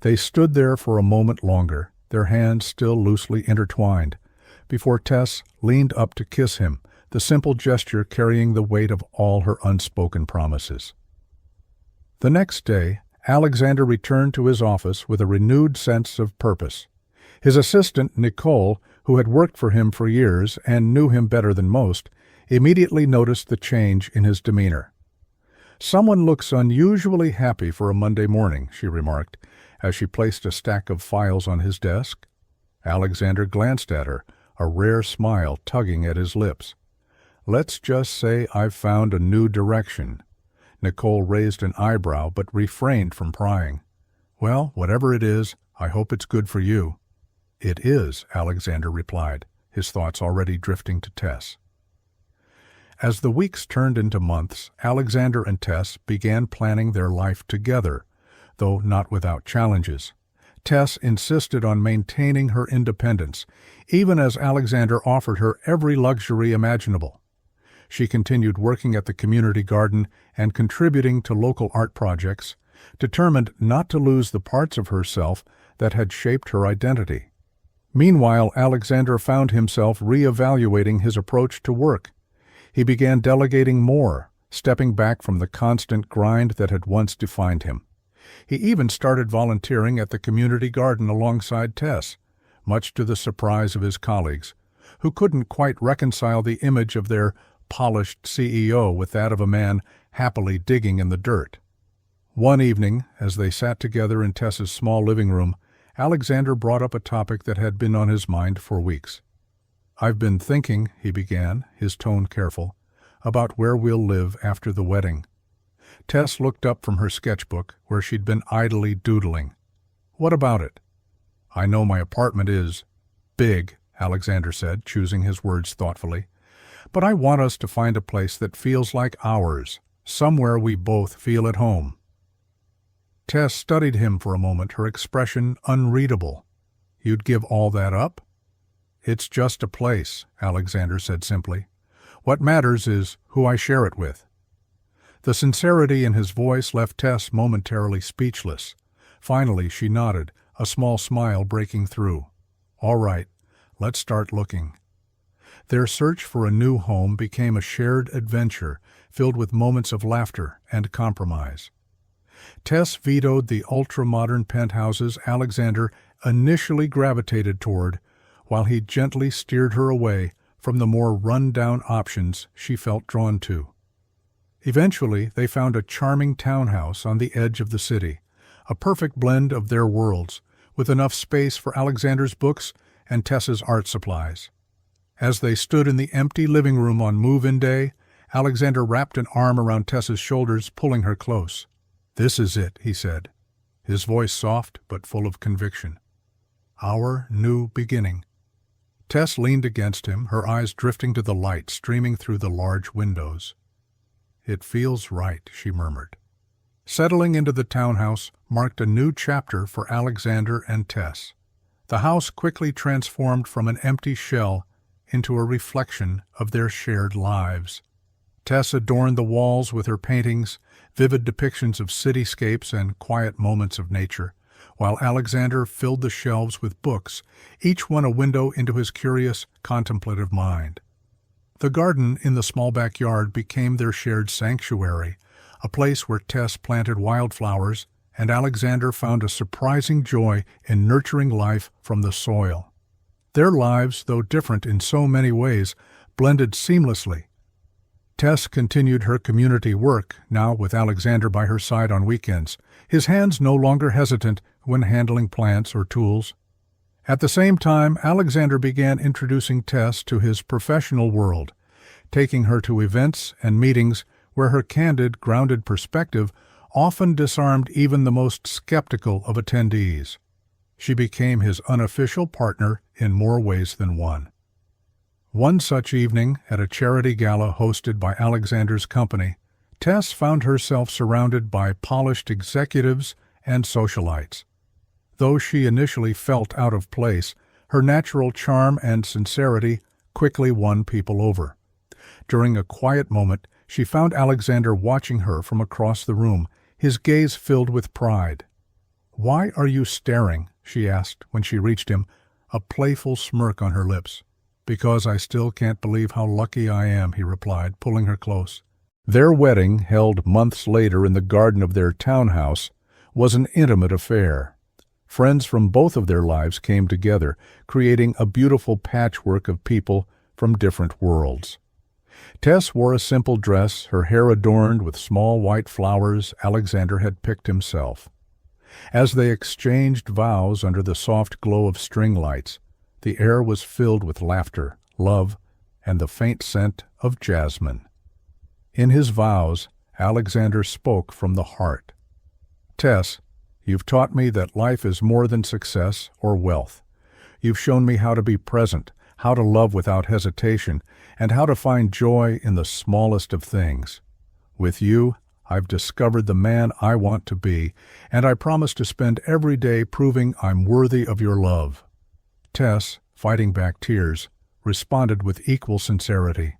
They stood there for a moment longer, their hands still loosely intertwined, before Tess leaned up to kiss him, the simple gesture carrying the weight of all her unspoken promises. The next day, Alexander returned to his office with a renewed sense of purpose. His assistant, Nicole, who had worked for him for years and knew him better than most, immediately noticed the change in his demeanor. "Someone looks unusually happy for a Monday morning," she remarked, as she placed a stack of files on his desk. Alexander glanced at her, a rare smile tugging at his lips. "Let's just say I've found a new direction." Nicole raised an eyebrow but refrained from prying. "Well, whatever it is, I hope it's good for you." "It is," Alexander replied, his thoughts already drifting to Tess. As the weeks turned into months, Alexander and Tess began planning their life together, though not without challenges. Tess insisted on maintaining her independence, even as Alexander offered her every luxury imaginable. She continued working at the community garden and contributing to local art projects, determined not to lose the parts of herself that had shaped her identity. Meanwhile, Alexander found himself reevaluating his approach to work. He began delegating more, stepping back from the constant grind that had once defined him. He even started volunteering at the community garden alongside Tess, much to the surprise of his colleagues, who couldn't quite reconcile the image of their polished CEO with that of a man happily digging in the dirt. One evening, as they sat together in Tess's small living room, Alexander brought up a topic that had been on his mind for weeks. "I've been thinking," he began, his tone careful, "about where we'll live after the wedding." Tess looked up from her sketchbook, where she'd been idly doodling. "What about it?" "I know my apartment is big," Alexander said, choosing his words thoughtfully. "But I want us to find a place that feels like ours, somewhere we both feel at home." Tess studied him for a moment, her expression unreadable. "You'd give all that up?" "It's just a place," Alexander said simply. "What matters is who I share it with." The sincerity in his voice left Tess momentarily speechless. Finally, she nodded, a small smile breaking through. "All right, let's start looking." Their search for a new home became a shared adventure, filled with moments of laughter and compromise. Tess vetoed the ultra-modern penthouses Alexander initially gravitated toward, while he gently steered her away from the more run-down options she felt drawn to. Eventually, they found a charming townhouse on the edge of the city, a perfect blend of their worlds, with enough space for Alexander's books and Tess's art supplies. As they stood in the empty living room on move-in day, Alexander wrapped an arm around Tess's shoulders, pulling her close. "This is it," he said, his voice soft but full of conviction. "Our new beginning." Tess leaned against him, her eyes drifting to the light streaming through the large windows. "It feels right," she murmured. Settling into the townhouse marked a new chapter for Alexander and Tess. The house quickly transformed from an empty shell into a reflection of their shared lives. Tess adorned the walls with her paintings, vivid depictions of cityscapes and quiet moments of nature, while Alexander filled the shelves with books, each one a window into his curious, contemplative mind. The garden in the small backyard became their shared sanctuary, a place where Tess planted wildflowers and Alexander found a surprising joy in nurturing life from the soil. Their lives, though different in so many ways, blended seamlessly. Tess continued her community work, now with Alexander by her side on weekends, his hands no longer hesitant when handling plants or tools. At the same time, Alexander began introducing Tess to his professional world, taking her to events and meetings where her candid, grounded perspective often disarmed even the most skeptical of attendees. She became his unofficial partner in more ways than one. One such evening, at a charity gala hosted by Alexander's company, Tess found herself surrounded by polished executives and socialites. Though she initially felt out of place, her natural charm and sincerity quickly won people over. During a quiet moment, she found Alexander watching her from across the room, his gaze filled with pride. "Why are you staring?" she asked when she reached him, a playful smirk on her lips. "Because I still can't believe how lucky I am," he replied, pulling her close. Their wedding, held months later in the garden of their townhouse, was an intimate affair. Friends from both of their lives came together, creating a beautiful patchwork of people from different worlds. Tess wore a simple dress, her hair adorned with small white flowers Alexander had picked himself. As they exchanged vows under the soft glow of string lights, the air was filled with laughter, love, and the faint scent of jasmine. In his vows, Alexander spoke from the heart. "Tess, you've taught me that life is more than success or wealth. You've shown me how to be present, how to love without hesitation, and how to find joy in the smallest of things. With you, I've discovered the man I want to be, and I promise to spend every day proving I'm worthy of your love." Tess, fighting back tears, responded with equal sincerity.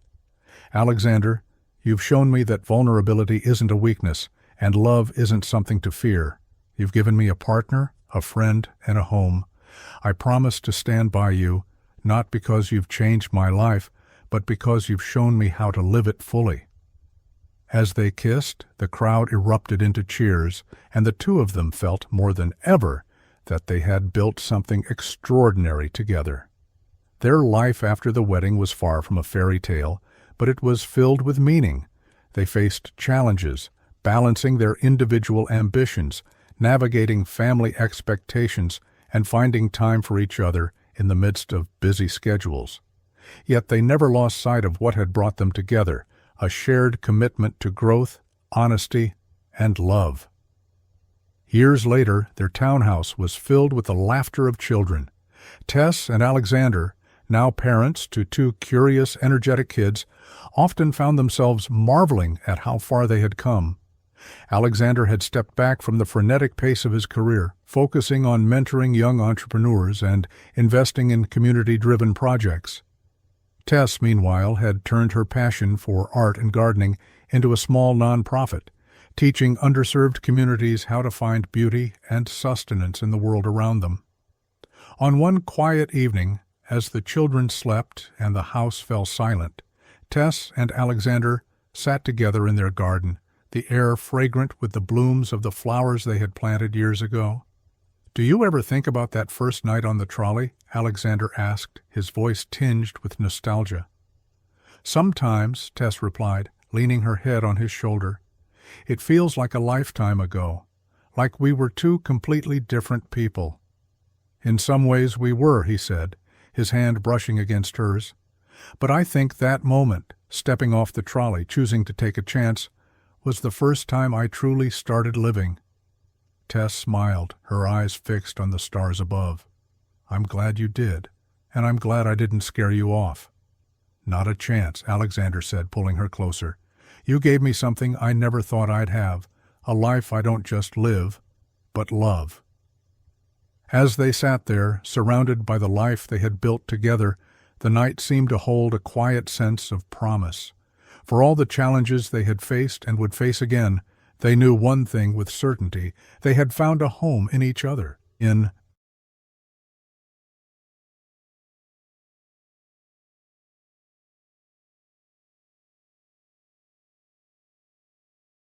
"Alexander, you've shown me that vulnerability isn't a weakness, and love isn't something to fear. You've given me a partner, a friend, and a home. I promise to stand by you, not because you've changed my life, but because you've shown me how to live it fully." As they kissed, the crowd erupted into cheers, and the two of them felt more than ever that they had built something extraordinary together. Their life after the wedding was far from a fairy tale, but it was filled with meaning. They faced challenges, balancing their individual ambitions, navigating family expectations, and finding time for each other in the midst of busy schedules. Yet they never lost sight of what had brought them together, a shared commitment to growth, honesty, and love. Years later, their townhouse was filled with the laughter of children. Tess and Alexander, now parents to two curious, energetic kids, often found themselves marveling at how far they had come. Alexander had stepped back from the frenetic pace of his career, focusing on mentoring young entrepreneurs and investing in community-driven projects. Tess, meanwhile, had turned her passion for art and gardening into a small nonprofit, teaching underserved communities how to find beauty and sustenance in the world around them. On one quiet evening, as the children slept and the house fell silent, Tess and Alexander sat together in their garden, the air fragrant with the blooms of the flowers they had planted years ago. "Do you ever think about that first night on the trolley?" Alexander asked, his voice tinged with nostalgia. "Sometimes," Tess replied, leaning her head on his shoulder. "It feels like a lifetime ago, like we were two completely different people." "In some ways we were," he said, his hand brushing against hers. "But I think that moment, stepping off the trolley, choosing to take a chance, was the first time I truly started living." Tess smiled, her eyes fixed on the stars above. "I'm glad you did, and I'm glad I didn't scare you off." "Not a chance," Alexander said, pulling her closer. "You gave me something I never thought I'd have, a life I don't just live, but love." As they sat there, surrounded by the life they had built together, the night seemed to hold a quiet sense of promise. For all the challenges they had faced and would face again, they knew one thing with certainty: they had found a home in each other, in